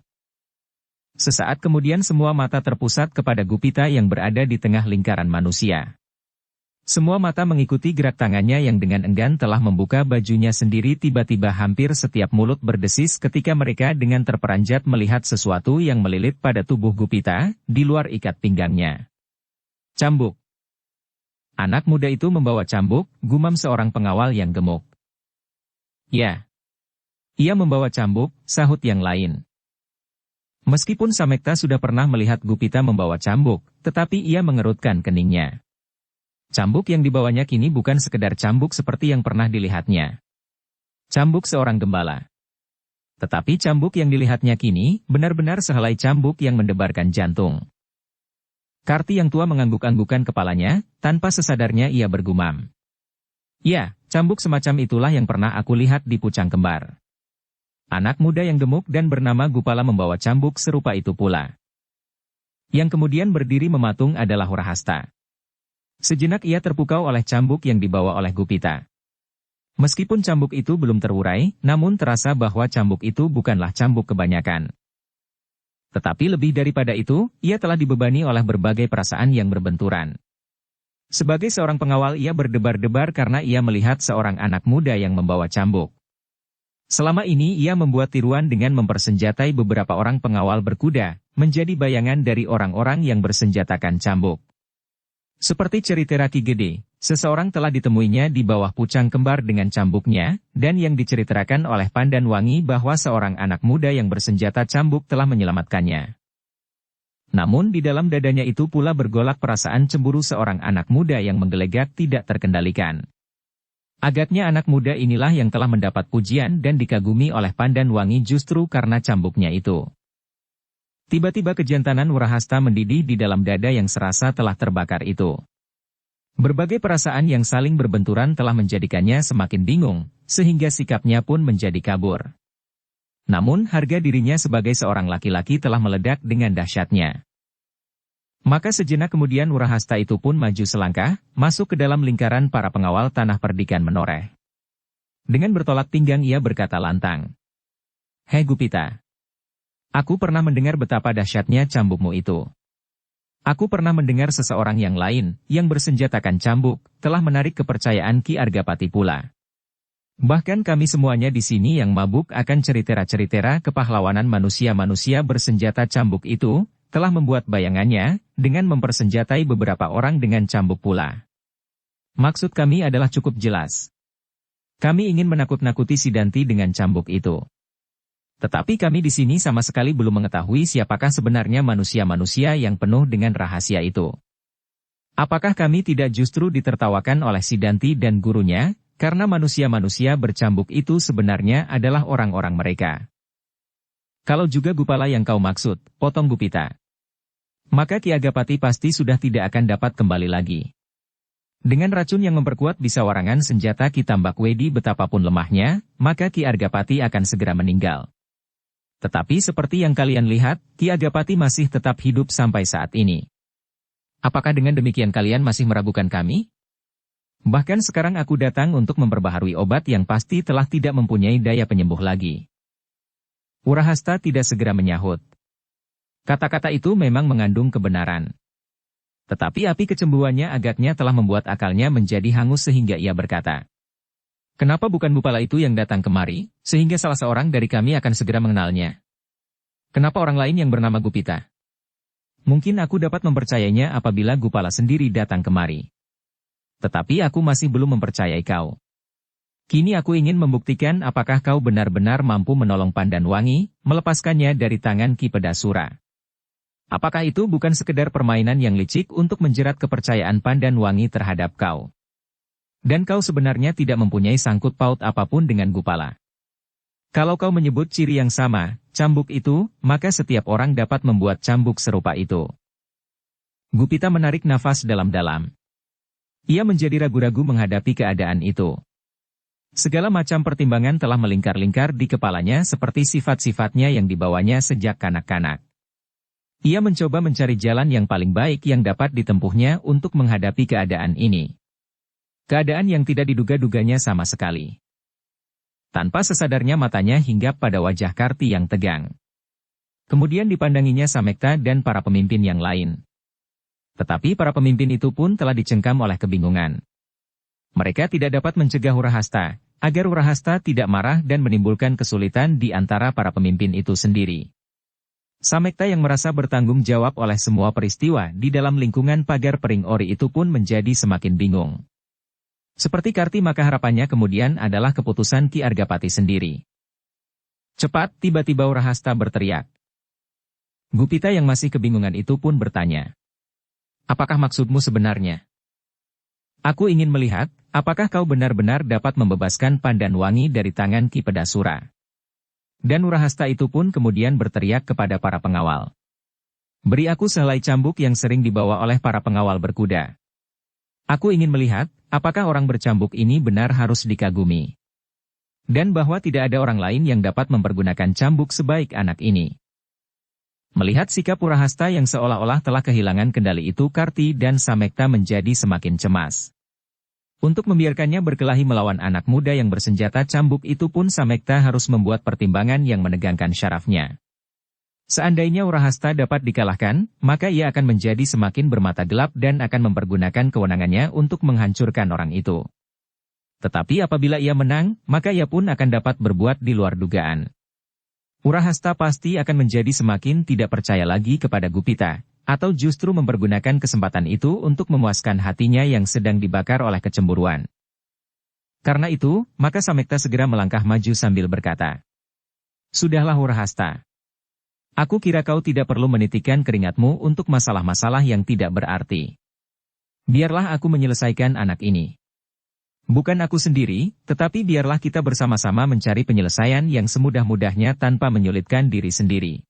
Sesaat kemudian semua mata terpusat kepada Gupita yang berada di tengah lingkaran manusia. Semua mata mengikuti gerak tangannya yang dengan enggan telah membuka bajunya sendiri. Tiba-tiba hampir setiap mulut berdesis ketika mereka dengan terperanjat melihat sesuatu yang melilit pada tubuh Gupita, di luar ikat pinggangnya. Cambuk. Anak muda itu membawa cambuk, gumam seorang pengawal yang gemuk. Ya. Ia membawa cambuk, sahut yang lain. Meskipun Samekta sudah pernah melihat Gupita membawa cambuk, tetapi ia mengerutkan keningnya. Cambuk yang dibawanya kini bukan sekedar cambuk seperti yang pernah dilihatnya. Cambuk seorang gembala. Tetapi cambuk yang dilihatnya kini, benar-benar sehelai cambuk yang mendebarkan jantung. Karti yang tua mengangguk-anggukan kepalanya, tanpa sesadarnya ia bergumam. Ya, cambuk semacam itulah yang pernah aku lihat di Pucang Kembar. Anak muda yang gemuk dan bernama Gupala membawa cambuk serupa itu pula. Yang kemudian berdiri mematung adalah Warahasta. Sejenak ia terpukau oleh cambuk yang dibawa oleh Gupita. Meskipun cambuk itu belum terurai, namun terasa bahwa cambuk itu bukanlah cambuk kebanyakan. Tetapi lebih daripada itu, ia telah dibebani oleh berbagai perasaan yang berbenturan. Sebagai seorang pengawal ia berdebar-debar karena ia melihat seorang anak muda yang membawa cambuk. Selama ini ia membuat tiruan dengan mempersenjatai beberapa orang pengawal berkuda, menjadi bayangan dari orang-orang yang bersenjatakan cambuk. Seperti cerita Ki Gede, seseorang telah ditemuinya di bawah pucang kembar dengan cambuknya, dan yang diceritakan oleh Pandan Wangi bahwa seorang anak muda yang bersenjata cambuk telah menyelamatkannya. Namun di dalam dadanya itu pula bergolak perasaan cemburu seorang anak muda yang menggelegak tidak terkendalikan. Agaknya anak muda inilah yang telah mendapat pujian dan dikagumi oleh Pandan Wangi justru karena cambuknya itu. Tiba-tiba kejantanan Wurahasta mendidih di dalam dada yang serasa telah terbakar itu. Berbagai perasaan yang saling berbenturan telah menjadikannya semakin bingung, sehingga sikapnya pun menjadi kabur. Namun harga dirinya sebagai seorang laki-laki telah meledak dengan dahsyatnya. Maka sejenak kemudian Wurahasta itu pun maju selangkah, masuk ke dalam lingkaran para pengawal tanah perdikan menoreh. Dengan bertolak pinggang ia berkata lantang, "Hei Gupita, aku pernah mendengar betapa dahsyatnya cambukmu itu. Aku pernah mendengar seseorang yang lain, yang bersenjatakan cambuk, telah menarik kepercayaan Ki Argapati pula. Bahkan kami semuanya di sini yang mabuk akan cerita-cerita kepahlawanan manusia-manusia bersenjata cambuk itu, telah membuat bayangannya, dengan mempersenjatai beberapa orang dengan cambuk pula. Maksud kami adalah cukup jelas. Kami ingin menakut-nakuti Sidanti dengan cambuk itu. Tetapi kami di sini sama sekali belum mengetahui siapakah sebenarnya manusia-manusia yang penuh dengan rahasia itu. Apakah kami tidak justru ditertawakan oleh Sidanti dan gurunya, karena manusia-manusia bercambuk itu sebenarnya adalah orang-orang mereka. Kalau juga Gupala yang kau maksud, potong Gupita, maka Ki Agapati pasti sudah tidak akan dapat kembali lagi. Dengan racun yang memperkuat bisa warangan senjata Ki Tambak Wedi betapapun lemahnya, maka Ki Argapati akan segera meninggal. Tetapi seperti yang kalian lihat, Ki Agapati masih tetap hidup sampai saat ini. Apakah dengan demikian kalian masih meragukan kami? Bahkan sekarang aku datang untuk memperbaharui obat yang pasti telah tidak mempunyai daya penyembuh lagi." Wurahasta tidak segera menyahut. Kata-kata itu memang mengandung kebenaran. Tetapi api kecemburuannya agaknya telah membuat akalnya menjadi hangus sehingga ia berkata, "Kenapa bukan Bupala itu yang datang kemari, sehingga salah seorang dari kami akan segera mengenalnya? Kenapa orang lain yang bernama Gupita? Mungkin aku dapat mempercayainya apabila Gupala sendiri datang kemari. Tetapi aku masih belum mempercayai kau. Kini aku ingin membuktikan apakah kau benar-benar mampu menolong Pandan Wangi, melepaskannya dari tangan Ki Pedasura. Apakah itu bukan sekedar permainan yang licik untuk menjerat kepercayaan Pandan Wangi terhadap kau? Dan kau sebenarnya tidak mempunyai sangkut paut apapun dengan Gupala. Kalau kau menyebut ciri yang sama, cambuk itu, maka setiap orang dapat membuat cambuk serupa itu." Gupita menarik nafas dalam-dalam. Ia menjadi ragu-ragu menghadapi keadaan itu. Segala macam pertimbangan telah melingkar-lingkar di kepalanya seperti sifat-sifatnya yang dibawanya sejak kanak-kanak. Ia mencoba mencari jalan yang paling baik yang dapat ditempuhnya untuk menghadapi keadaan ini. Keadaan yang tidak diduga-duganya sama sekali. Tanpa sesadarnya matanya hinggap pada wajah Karti yang tegang. Kemudian dipandanginya Samekta dan para pemimpin yang lain. Tetapi para pemimpin itu pun telah dicengkam oleh kebingungan. Mereka tidak dapat mencegah Wurahasta, agar Wurahasta tidak marah dan menimbulkan kesulitan di antara para pemimpin itu sendiri. Samekta yang merasa bertanggung jawab oleh semua peristiwa di dalam lingkungan pagar Pering Ori itu pun menjadi semakin bingung. Seperti Karti maka harapannya kemudian adalah keputusan Ki Argapati sendiri. Cepat, tiba-tiba Wurahasta berteriak. Gupita yang masih kebingungan itu pun bertanya, "Apakah maksudmu sebenarnya? Aku ingin melihat, apakah kau benar-benar dapat membebaskan Pandan Wangi dari tangan Ki Pedasura." Dan Wurahasta itu pun kemudian berteriak kepada para pengawal, "Beri aku sehelai cambuk yang sering dibawa oleh para pengawal berkuda. Aku ingin melihat, apakah orang bercambuk ini benar harus dikagumi. Dan bahwa tidak ada orang lain yang dapat mempergunakan cambuk sebaik anak ini." Melihat sikap Urahasta yang seolah-olah telah kehilangan kendali itu, Karti dan Samekta menjadi semakin cemas. Untuk membiarkannya berkelahi melawan anak muda yang bersenjata cambuk itu pun Samekta harus membuat pertimbangan yang menegangkan syarafnya. Seandainya Urahasta dapat dikalahkan, maka ia akan menjadi semakin bermata gelap dan akan mempergunakan kewenangannya untuk menghancurkan orang itu. Tetapi apabila ia menang, maka ia pun akan dapat berbuat di luar dugaan. Urahasta pasti akan menjadi semakin tidak percaya lagi kepada Gupita, atau justru mempergunakan kesempatan itu untuk memuaskan hatinya yang sedang dibakar oleh kecemburuan. Karena itu, maka Samekta segera melangkah maju sambil berkata, "Sudahlah Urahasta. Aku kira kau tidak perlu menitikkan keringatmu untuk masalah-masalah yang tidak berarti. Biarlah aku menyelesaikan anak ini. Bukan aku sendiri, tetapi biarlah kita bersama-sama mencari penyelesaian yang semudah-mudahnya tanpa menyulitkan diri sendiri."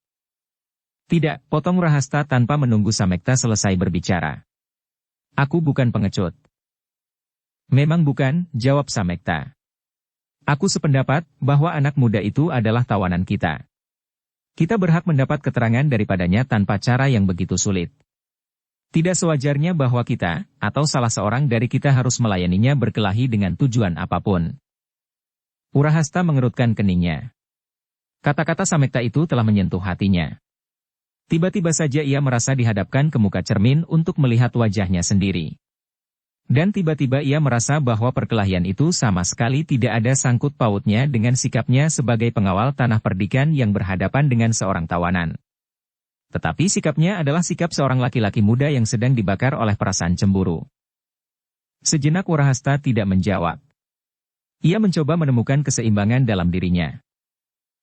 "Tidak," potong Urahasta tanpa menunggu Samekta selesai berbicara. "Aku bukan pengecut." "Memang bukan," jawab Samekta. "Aku sependapat bahwa anak muda itu adalah tawanan kita. Kita berhak mendapat keterangan daripadanya tanpa cara yang begitu sulit. Tidak sewajarnya bahwa kita, atau salah seorang dari kita harus melayaninya berkelahi dengan tujuan apapun." Urahasta mengerutkan keningnya. Kata-kata Samekta itu telah menyentuh hatinya. Tiba-tiba saja ia merasa dihadapkan ke muka cermin untuk melihat wajahnya sendiri. Dan tiba-tiba ia merasa bahwa perkelahian itu sama sekali tidak ada sangkut pautnya dengan sikapnya sebagai pengawal tanah perdikan yang berhadapan dengan seorang tawanan. Tetapi sikapnya adalah sikap seorang laki-laki muda yang sedang dibakar oleh perasaan cemburu. Sejenak Urahasta tidak menjawab. Ia mencoba menemukan keseimbangan dalam dirinya.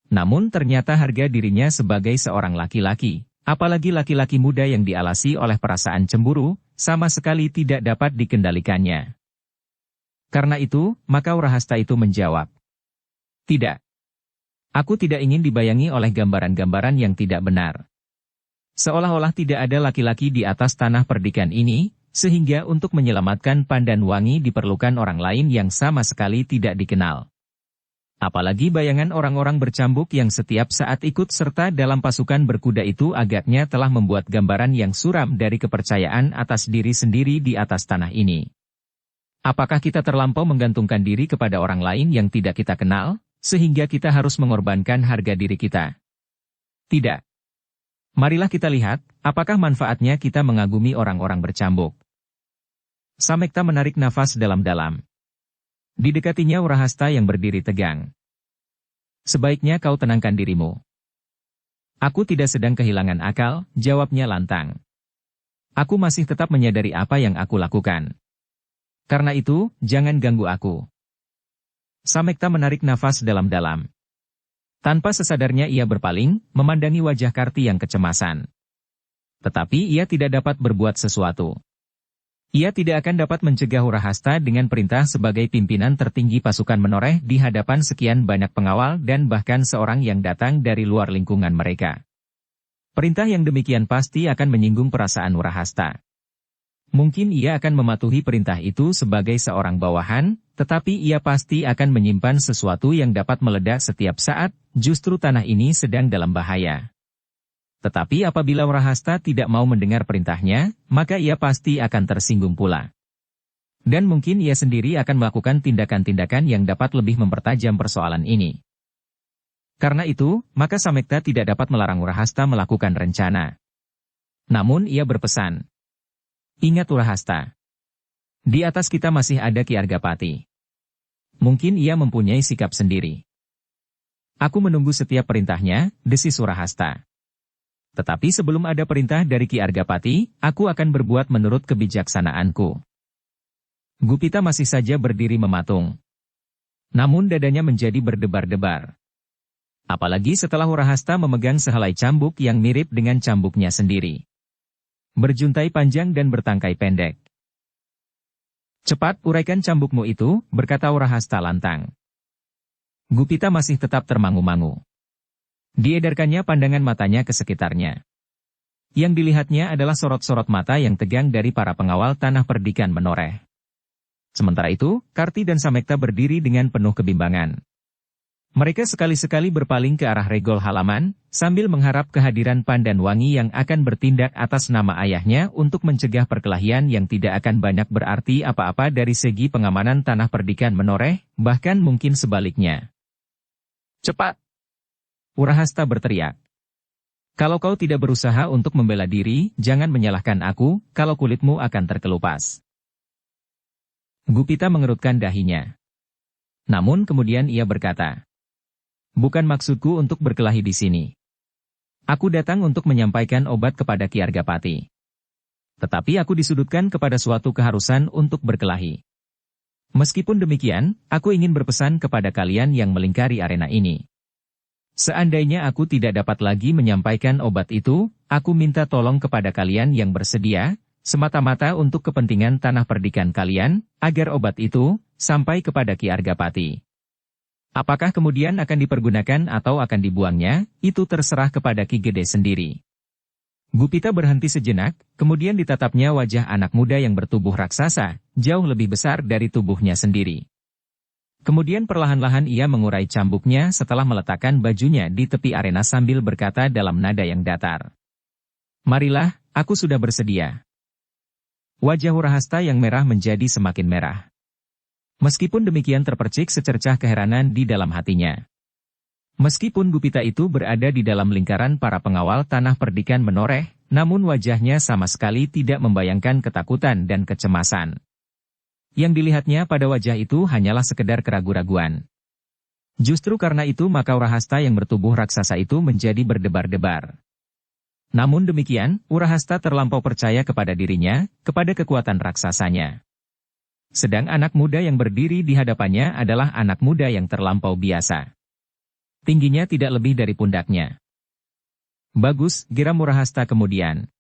Namun ternyata harga dirinya sebagai seorang laki-laki, apalagi laki-laki muda yang dialasi oleh perasaan cemburu, sama sekali tidak dapat dikendalikannya. Karena itu, maka Urahasta itu menjawab, "Tidak. Aku tidak ingin dibayangi oleh gambaran-gambaran yang tidak benar. Seolah-olah tidak ada laki-laki di atas tanah perdikan ini, sehingga untuk menyelamatkan Pandan Wangi diperlukan orang lain yang sama sekali tidak dikenal. Apalagi bayangan orang-orang bercambuk yang setiap saat ikut serta dalam pasukan berkuda itu agaknya telah membuat gambaran yang suram dari kepercayaan atas diri sendiri di atas tanah ini. Apakah kita terlampau menggantungkan diri kepada orang lain yang tidak kita kenal, sehingga kita harus mengorbankan harga diri kita? Tidak. Marilah kita lihat, apakah manfaatnya kita mengagumi orang-orang bercambuk." Samekta menarik nafas dalam-dalam. Didekatinya Urahasta yang berdiri tegang. "Sebaiknya kau tenangkan dirimu." "Aku tidak sedang kehilangan akal," jawabnya lantang. "Aku masih tetap menyadari apa yang aku lakukan. Karena itu, jangan ganggu aku." Samekta menarik nafas dalam-dalam. Tanpa sesadarnya ia berpaling, memandangi wajah Karti yang kecemasan. Tetapi ia tidak dapat berbuat sesuatu. Ia tidak akan dapat mencegah Urahasta dengan perintah sebagai pimpinan tertinggi pasukan menoreh di hadapan sekian banyak pengawal dan bahkan seorang yang datang dari luar lingkungan mereka. Perintah yang demikian pasti akan menyinggung perasaan Urahasta. Mungkin ia akan mematuhi perintah itu sebagai seorang bawahan, tetapi ia pasti akan menyimpan sesuatu yang dapat meledak setiap saat, justru tanah ini sedang dalam bahaya. Tetapi apabila Urahasta tidak mau mendengar perintahnya, maka ia pasti akan tersinggung pula. Dan mungkin ia sendiri akan melakukan tindakan-tindakan yang dapat lebih mempertajam persoalan ini. Karena itu, maka Samekta tidak dapat melarang Urahasta melakukan rencana. Namun ia berpesan, "Ingat Urahasta. Di atas kita masih ada Ki Argapati. Mungkin ia mempunyai sikap sendiri. Aku menunggu setiap perintahnya," desis Urahasta. "Tetapi sebelum ada perintah dari Ki Argapati, aku akan berbuat menurut kebijaksanaanku." Gupita masih saja berdiri mematung. Namun dadanya menjadi berdebar-debar. Apalagi setelah Urahasta memegang sehelai cambuk yang mirip dengan cambuknya sendiri. Berjuntai panjang dan bertangkai pendek. "Cepat uraikan cambukmu itu," berkata Urahasta lantang. Gupita masih tetap termangu-mangu. Diedarkannya pandangan matanya ke sekitarnya. Yang dilihatnya adalah sorot-sorot mata yang tegang dari para pengawal tanah perdikan menoreh. Sementara itu, Karti dan Samekta berdiri dengan penuh kebimbangan. Mereka sekali-sekali berpaling ke arah regol halaman, sambil mengharap kehadiran Pandan Wangi yang akan bertindak atas nama ayahnya untuk mencegah perkelahian yang tidak akan banyak berarti apa-apa dari segi pengamanan tanah perdikan menoreh, bahkan mungkin sebaliknya. "Cepat!" Urahasta berteriak. "Kalau kau tidak berusaha untuk membela diri, jangan menyalahkan aku, kalau kulitmu akan terkelupas." Gupita mengerutkan dahinya. Namun kemudian ia berkata, "Bukan maksudku untuk berkelahi di sini. Aku datang untuk menyampaikan obat kepada Ki Argapati. Tetapi aku disudutkan kepada suatu keharusan untuk berkelahi. Meskipun demikian, aku ingin berpesan kepada kalian yang melingkari arena ini. Seandainya aku tidak dapat lagi menyampaikan obat itu, aku minta tolong kepada kalian yang bersedia, semata-mata untuk kepentingan tanah perdikan kalian, agar obat itu sampai kepada Ki Argapati. Apakah kemudian akan dipergunakan atau akan dibuangnya, itu terserah kepada Ki Gede sendiri." Gupita berhenti sejenak, kemudian ditatapnya wajah anak muda yang bertubuh raksasa, jauh lebih besar dari tubuhnya sendiri. Kemudian perlahan-lahan ia mengurai cambuknya setelah meletakkan bajunya di tepi arena sambil berkata dalam nada yang datar, "Marilah, aku sudah bersedia." Wajah Urahasta yang merah menjadi semakin merah. Meskipun demikian terpercik secercah keheranan di dalam hatinya. Meskipun Gupita itu berada di dalam lingkaran para pengawal tanah perdikan menoreh, namun wajahnya sama sekali tidak membayangkan ketakutan dan kecemasan. Yang dilihatnya pada wajah itu hanyalah sekedar keraguan-raguan. Justru karena itu maka Urahasta yang bertubuh raksasa itu menjadi berdebar-debar. Namun demikian, Urahasta terlampau percaya kepada dirinya, kepada kekuatan raksasanya. Sedang anak muda yang berdiri di hadapannya adalah anak muda yang terlampau biasa. Tingginya tidak lebih dari pundaknya. "Bagus," geram Urahasta kemudian.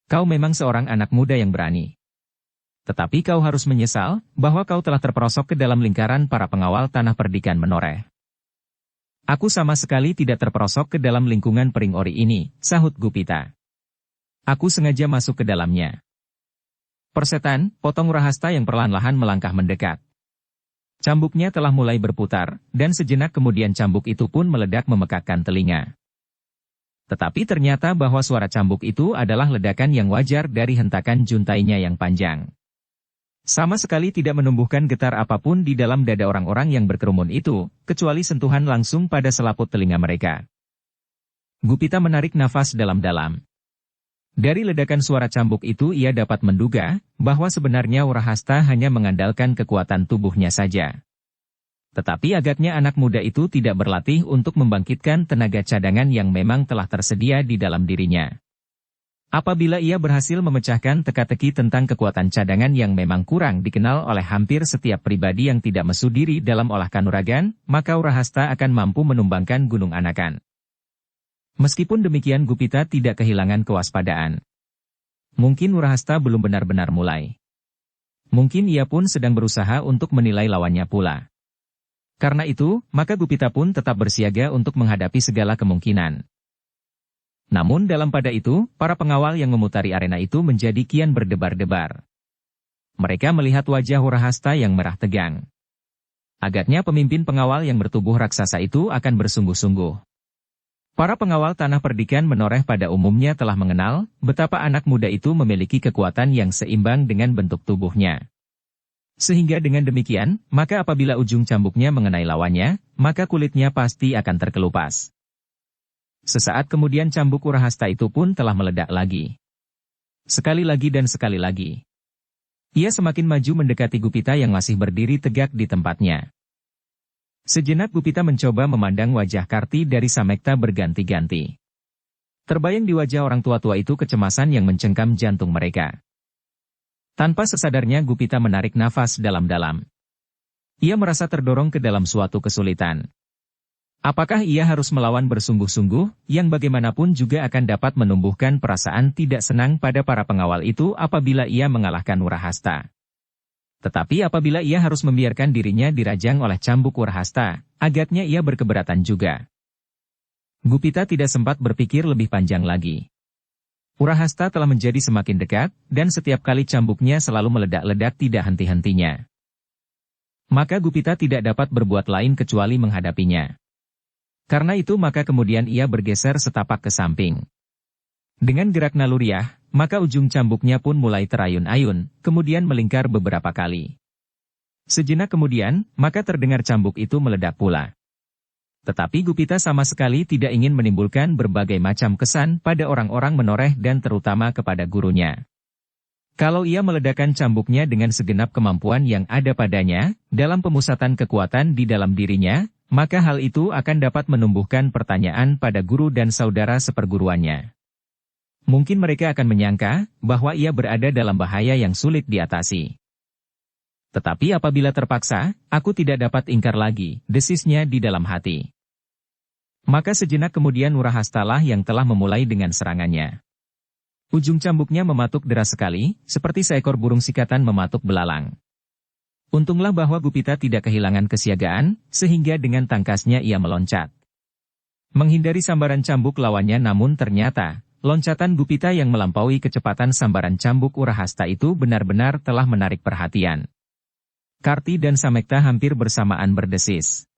"Kau memang seorang anak muda yang berani. Tetapi kau harus menyesal, bahwa kau telah terperosok ke dalam lingkaran para pengawal tanah perdikan menoreh." "Aku sama sekali tidak terperosok ke dalam lingkungan Pering Ori ini," sahut Gupita. "Aku sengaja masuk ke dalamnya." "Persetan," potong Urahasta yang perlahan-lahan melangkah mendekat. Cambuknya telah mulai berputar, dan sejenak kemudian cambuk itu pun meledak memekakkan telinga. Tetapi ternyata bahwa suara cambuk itu adalah ledakan yang wajar dari hentakan juntainya yang panjang. Sama sekali tidak menumbuhkan getar apapun di dalam dada orang-orang yang berkerumun itu, kecuali sentuhan langsung pada selaput telinga mereka. Gupita menarik nafas dalam-dalam. Dari ledakan suara cambuk itu ia dapat menduga, bahwa sebenarnya Urahasta hanya mengandalkan kekuatan tubuhnya saja. Tetapi agaknya anak muda itu tidak berlatih untuk membangkitkan tenaga cadangan yang memang telah tersedia di dalam dirinya. Apabila ia berhasil memecahkan teka-teki tentang kekuatan cadangan yang memang kurang dikenal oleh hampir setiap pribadi yang tidak mesudiri dalam olah kanuragan, maka Urahasta akan mampu menumbangkan Gunung Anakan. Meskipun demikian Gupita tidak kehilangan kewaspadaan. Mungkin Urahasta belum benar-benar mulai. Mungkin ia pun sedang berusaha untuk menilai lawannya pula. Karena itu, maka Gupita pun tetap bersiaga untuk menghadapi segala kemungkinan. Namun dalam pada itu, para pengawal yang memutari arena itu menjadi kian berdebar-debar. Mereka melihat wajah Urahasta yang merah tegang. Agaknya pemimpin pengawal yang bertubuh raksasa itu akan bersungguh-sungguh. Para pengawal tanah perdikan menoreh pada umumnya telah mengenal betapa anak muda itu memiliki kekuatan yang seimbang dengan bentuk tubuhnya. Sehingga dengan demikian, maka apabila ujung cambuknya mengenai lawannya, maka kulitnya pasti akan terkelupas. Sesaat kemudian cambuk Urahasta itu pun telah meledak lagi. Sekali lagi dan sekali lagi. Ia semakin maju mendekati Gupita yang masih berdiri tegak di tempatnya. Sejenak Gupita mencoba memandang wajah Karti dari Samekta berganti-ganti. Terbayang di wajah orang tua-tua itu kecemasan yang mencengkam jantung mereka. Tanpa sesadarnya Gupita menarik nafas dalam-dalam. Ia merasa terdorong ke dalam suatu kesulitan. Apakah ia harus melawan bersungguh-sungguh, yang bagaimanapun juga akan dapat menumbuhkan perasaan tidak senang pada para pengawal itu apabila ia mengalahkan Urahasta. Tetapi apabila ia harus membiarkan dirinya dirajang oleh cambuk Urahasta, agaknya ia berkeberatan juga. Gupita tidak sempat berpikir lebih panjang lagi. Urahasta telah menjadi semakin dekat, dan setiap kali cambuknya selalu meledak-ledak tidak henti-hentinya. Maka Gupita tidak dapat berbuat lain kecuali menghadapinya. Karena itu maka kemudian ia bergeser setapak ke samping. Dengan gerak naluriah, maka ujung cambuknya pun mulai terayun-ayun, kemudian melingkar beberapa kali. Sejenak kemudian, maka terdengar cambuk itu meledak pula. Tetapi Gupita sama sekali tidak ingin menimbulkan berbagai macam kesan pada orang-orang menoreh dan terutama kepada gurunya. Kalau ia meledakkan cambuknya dengan segenap kemampuan yang ada padanya, dalam pemusatan kekuatan di dalam dirinya, maka hal itu akan dapat menumbuhkan pertanyaan pada guru dan saudara seperguruannya. Mungkin mereka akan menyangka bahwa ia berada dalam bahaya yang sulit diatasi. Tetapi apabila terpaksa, aku tidak dapat ingkar lagi, desisnya di dalam hati. Maka sejenak kemudian Wurahastalah yang telah memulai dengan serangannya. Ujung cambuknya mematuk deras sekali, seperti seekor burung sikatan mematuk belalang. Untunglah bahwa Gupita tidak kehilangan kesiagaan, sehingga dengan tangkasnya ia meloncat. Menghindari sambaran cambuk lawannya namun ternyata, loncatan Gupita yang melampaui kecepatan sambaran cambuk Wurahasta itu benar-benar telah menarik perhatian. Karti dan Samekta hampir bersamaan berdesis.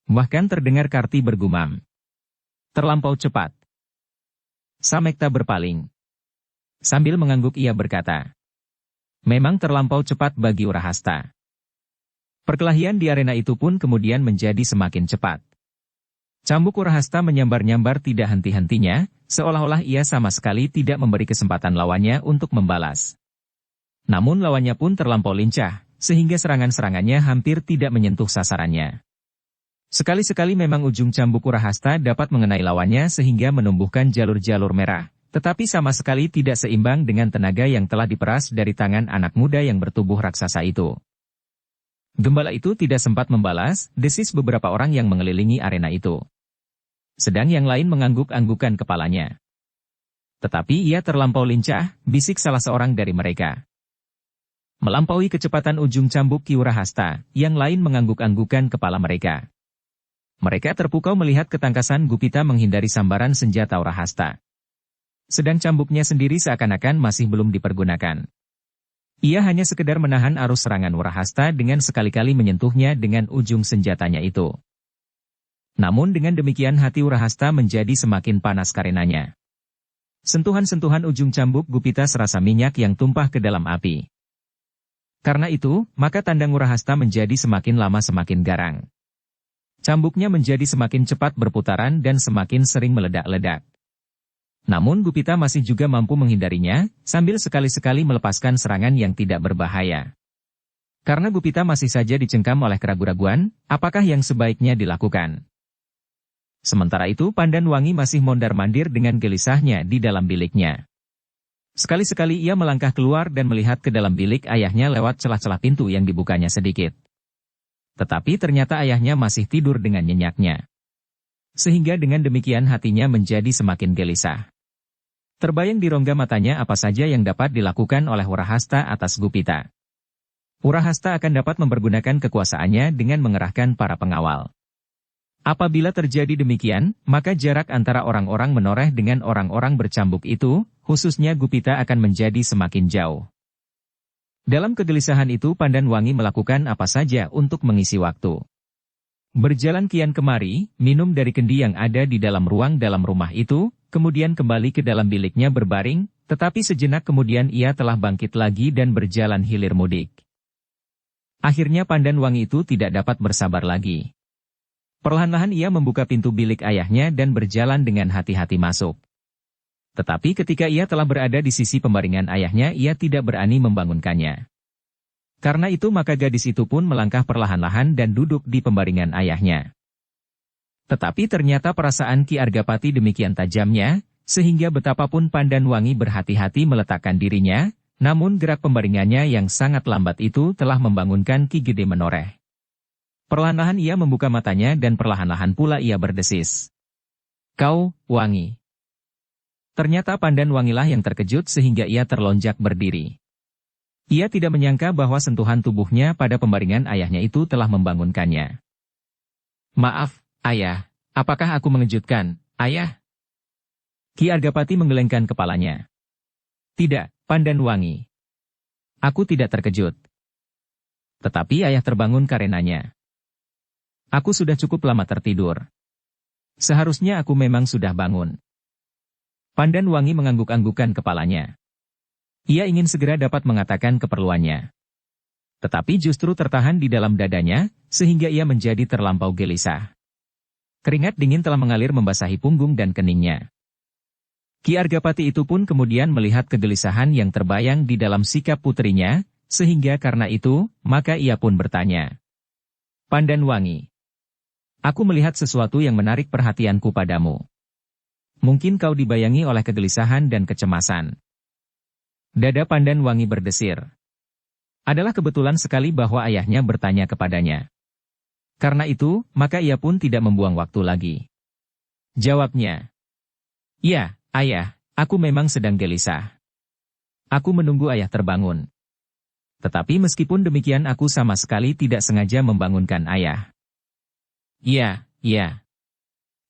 Bahkan terdengar Karti bergumam. Terlampau cepat. Samekta berpaling. Sambil mengangguk ia berkata. Memang terlampau cepat bagi Wurahasta. Perkelahian di arena itu pun kemudian menjadi semakin cepat. Cambuk Wurahasta menyambar-nyambar tidak henti-hentinya, seolah-olah ia sama sekali tidak memberi kesempatan lawannya untuk membalas. Namun lawannya pun terlampau lincah, sehingga serangan-serangannya hampir tidak menyentuh sasarannya. Sekali-sekali memang ujung cambuk Wurahasta dapat mengenai lawannya sehingga menumbuhkan jalur-jalur merah, tetapi sama sekali tidak seimbang dengan tenaga yang telah diperas dari tangan anak muda yang bertubuh raksasa itu. Gembala itu tidak sempat membalas, desis beberapa orang yang mengelilingi arena itu. Sedang yang lain mengangguk-anggukan kepalanya. Tetapi ia terlampau lincah, bisik salah seorang dari mereka. Melampaui kecepatan ujung cambuk Ki Wurahasta, yang lain mengangguk-anggukan kepala mereka. Mereka terpukau melihat ketangkasan Gupita menghindari sambaran senjata Wurahasta. Sedang cambuknya sendiri seakan-akan masih belum dipergunakan. Ia hanya sekedar menahan arus serangan Wurahasta dengan sekali-kali menyentuhnya dengan ujung senjatanya itu. Namun dengan demikian hati Wurahasta menjadi semakin panas karenanya. Sentuhan-sentuhan ujung cambuk Gupita serasa minyak yang tumpah ke dalam api. Karena itu, maka tandang Wurahasta menjadi semakin lama semakin garang. Cambuknya menjadi semakin cepat berputaran dan semakin sering meledak-ledak. Namun Gupita masih juga mampu menghindarinya, sambil sekali-sekali melepaskan serangan yang tidak berbahaya. Karena Gupita masih saja dicengkam oleh keraguan-raguan, apakah yang sebaiknya dilakukan. Sementara itu Pandan Wangi masih mondar-mandir dengan gelisahnya di dalam biliknya. Sekali-sekali ia melangkah keluar dan melihat ke dalam bilik ayahnya lewat celah-celah pintu yang dibukanya sedikit. Tetapi ternyata ayahnya masih tidur dengan nyenyaknya. Sehingga dengan demikian hatinya menjadi semakin gelisah. Terbayang di rongga matanya apa saja yang dapat dilakukan oleh Wurahasta atas Gupita. Wurahasta akan dapat mempergunakan kekuasaannya dengan mengerahkan para pengawal. Apabila terjadi demikian, maka jarak antara orang-orang menoreh dengan orang-orang bercambuk itu, khususnya Gupita akan menjadi semakin jauh. Dalam kegelisahan itu Pandan Wangi melakukan apa saja untuk mengisi waktu. Berjalan kian kemari, minum dari kendi yang ada di dalam ruang dalam rumah itu, kemudian kembali ke dalam biliknya berbaring, tetapi sejenak kemudian ia telah bangkit lagi dan berjalan hilir mudik. Akhirnya Pandan Wangi itu tidak dapat bersabar lagi. Perlahan-lahan ia membuka pintu bilik ayahnya dan berjalan dengan hati-hati masuk. Tetapi ketika ia telah berada di sisi pembaringan ayahnya ia tidak berani membangunkannya. Karena itu maka gadis itu pun melangkah perlahan-lahan dan duduk di pembaringan ayahnya. Tetapi ternyata perasaan Ki Argapati demikian tajamnya, sehingga betapapun Pandan Wangi berhati-hati meletakkan dirinya, namun gerak pembaringannya yang sangat lambat itu telah membangunkan Ki Gede Menoreh. Perlahan-lahan ia membuka matanya dan perlahan-lahan pula ia berdesis. Kau, Wangi. Ternyata Pandan Wangilah yang terkejut sehingga ia terlonjak berdiri. Ia tidak menyangka bahwa sentuhan tubuhnya pada pembaringan ayahnya itu telah membangunkannya. Maaf, ayah, apakah aku mengejutkan, ayah? Ki Argapati menggelengkan kepalanya. Tidak, Pandan Wangi. Aku tidak terkejut. Tetapi ayah terbangun karenanya. Aku sudah cukup lama tertidur. Seharusnya aku memang sudah bangun. Pandan Wangi mengangguk-anggukan kepalanya. Ia ingin segera dapat mengatakan keperluannya. Tetapi justru tertahan di dalam dadanya, sehingga ia menjadi terlampau gelisah. Keringat dingin telah mengalir membasahi punggung dan keningnya. Ki Argapati itu pun kemudian melihat kegelisahan yang terbayang di dalam sikap putrinya, sehingga karena itu, maka ia pun bertanya. Pandan Wangi, aku melihat sesuatu yang menarik perhatianku padamu. Mungkin kau dibayangi oleh kegelisahan dan kecemasan. Dada Pandan Wangi berdesir. Adalah kebetulan sekali bahwa ayahnya bertanya kepadanya. Karena itu, maka ia pun tidak membuang waktu lagi. Jawabnya. Ya, ayah, aku memang sedang gelisah. Aku menunggu ayah terbangun. Tetapi meskipun demikian aku sama sekali tidak sengaja membangunkan ayah. Ya.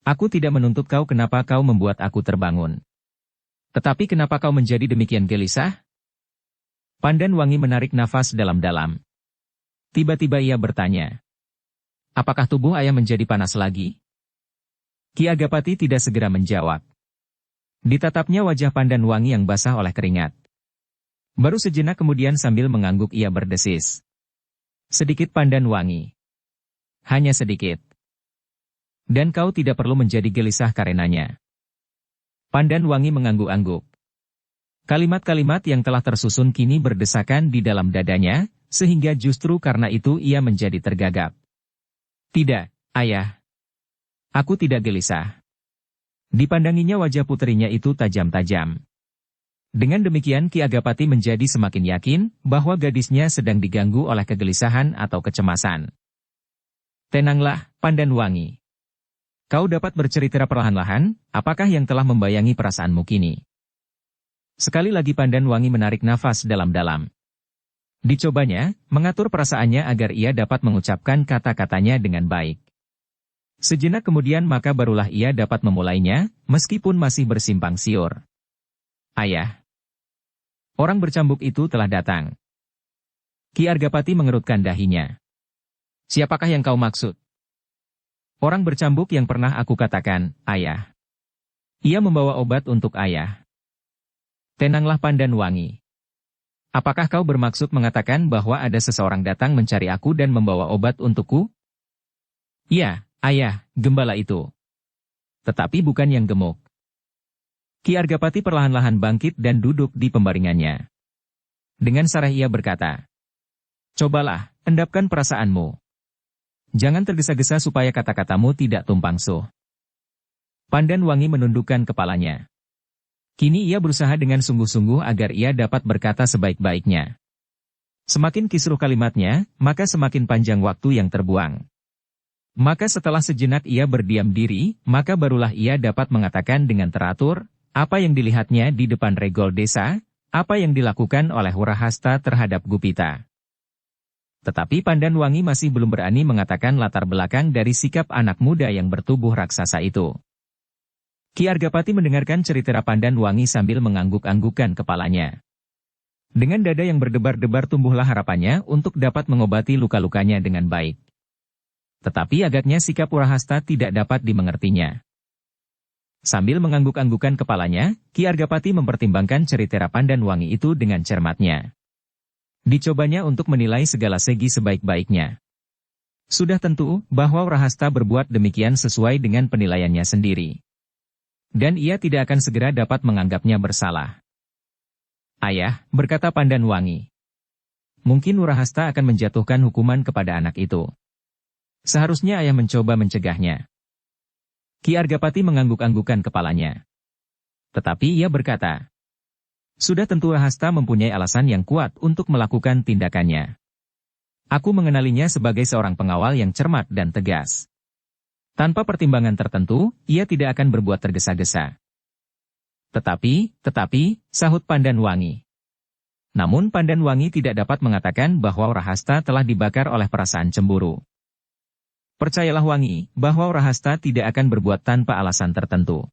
Aku tidak menuntut kau kenapa kau membuat aku terbangun. Tetapi kenapa kau menjadi demikian gelisah? Pandan Wangi menarik nafas dalam-dalam. Tiba-tiba ia bertanya. Apakah tubuh ayah menjadi panas lagi? Ki Agapati tidak segera menjawab. Ditatapnya wajah Pandan Wangi yang basah oleh keringat. Baru sejenak kemudian sambil mengangguk ia berdesis. Sedikit Pandan Wangi. Hanya sedikit. Dan kau tidak perlu menjadi gelisah karenanya. Pandan Wangi mengangguk-angguk. Kalimat-kalimat yang telah tersusun kini berdesakan di dalam dadanya, sehingga justru karena itu ia menjadi tergagap. Tidak, ayah. Aku tidak gelisah. Dipandanginya wajah putrinya itu tajam-tajam. Dengan demikian Ki Agapati menjadi semakin yakin bahwa gadisnya sedang diganggu oleh kegelisahan atau kecemasan. Tenanglah, Pandan Wangi. Kau dapat bercerita perlahan-lahan, apakah yang telah membayangi perasaanmu kini? Sekali lagi Pandan Wangi menarik nafas dalam-dalam. Dicobanya, mengatur perasaannya agar ia dapat mengucapkan kata-katanya dengan baik. Sejenak kemudian maka barulah ia dapat memulainya, meskipun masih bersimpang siur. Ayah. Orang bercambuk itu telah datang. Ki Argapati mengerutkan dahinya. Siapakah yang kau maksud? Orang bercambuk yang pernah aku katakan, ayah. Ia membawa obat untuk ayah. Tenanglah Pandan Wangi. Apakah kau bermaksud mengatakan bahwa ada seseorang datang mencari aku dan membawa obat untukku? Ya, ayah, gembala itu. Tetapi bukan yang gemuk. Ki Argapati perlahan-lahan bangkit dan duduk di pembaringannya. Dengan sarah ia berkata, cobalah, endapkan perasaanmu. Jangan tergesa-gesa supaya kata-katamu tidak tumpang suh. Pandan Wangi menundukkan kepalanya. Kini ia berusaha dengan sungguh-sungguh agar ia dapat berkata sebaik-baiknya. Semakin kisruh kalimatnya, maka semakin panjang waktu yang terbuang. Maka setelah sejenak ia berdiam diri, maka barulah ia dapat mengatakan dengan teratur, apa yang dilihatnya di depan regol desa, apa yang dilakukan oleh Wurahasta terhadap Gupita. Tetapi Pandan Wangi masih belum berani mengatakan latar belakang dari sikap anak muda yang bertubuh raksasa itu. Ki Argapati mendengarkan cerita Pandan Wangi sambil mengangguk-anggukkan kepalanya. Dengan dada yang berdebar-debar tumbuhlah harapannya untuk dapat mengobati luka-lukanya dengan baik. Tetapi agaknya sikap Wurahasta tidak dapat dimengertinya. Sambil mengangguk-anggukkan kepalanya, Ki Argapati mempertimbangkan cerita Pandan Wangi itu dengan cermatnya. Dicobanya untuk menilai segala segi sebaik-baiknya. Sudah tentu bahwa Wurahasta berbuat demikian sesuai dengan penilaiannya sendiri. Dan ia tidak akan segera dapat menganggapnya bersalah. Ayah, berkata Pandan Wangi. Mungkin Wurahasta akan menjatuhkan hukuman kepada anak itu. Seharusnya ayah mencoba mencegahnya. Ki Argapati mengangguk-anggukkan kepalanya. Tetapi ia berkata, sudah tentu Wurahasta mempunyai alasan yang kuat untuk melakukan tindakannya. Aku mengenalinya sebagai seorang pengawal yang cermat dan tegas. Tanpa pertimbangan tertentu, ia tidak akan berbuat tergesa-gesa. Tetapi, sahut Pandan Wangi. Namun Pandan Wangi tidak dapat mengatakan bahwa Wurahasta telah dibakar oleh perasaan cemburu. Percayalah Wangi, bahwa Wurahasta tidak akan berbuat tanpa alasan tertentu.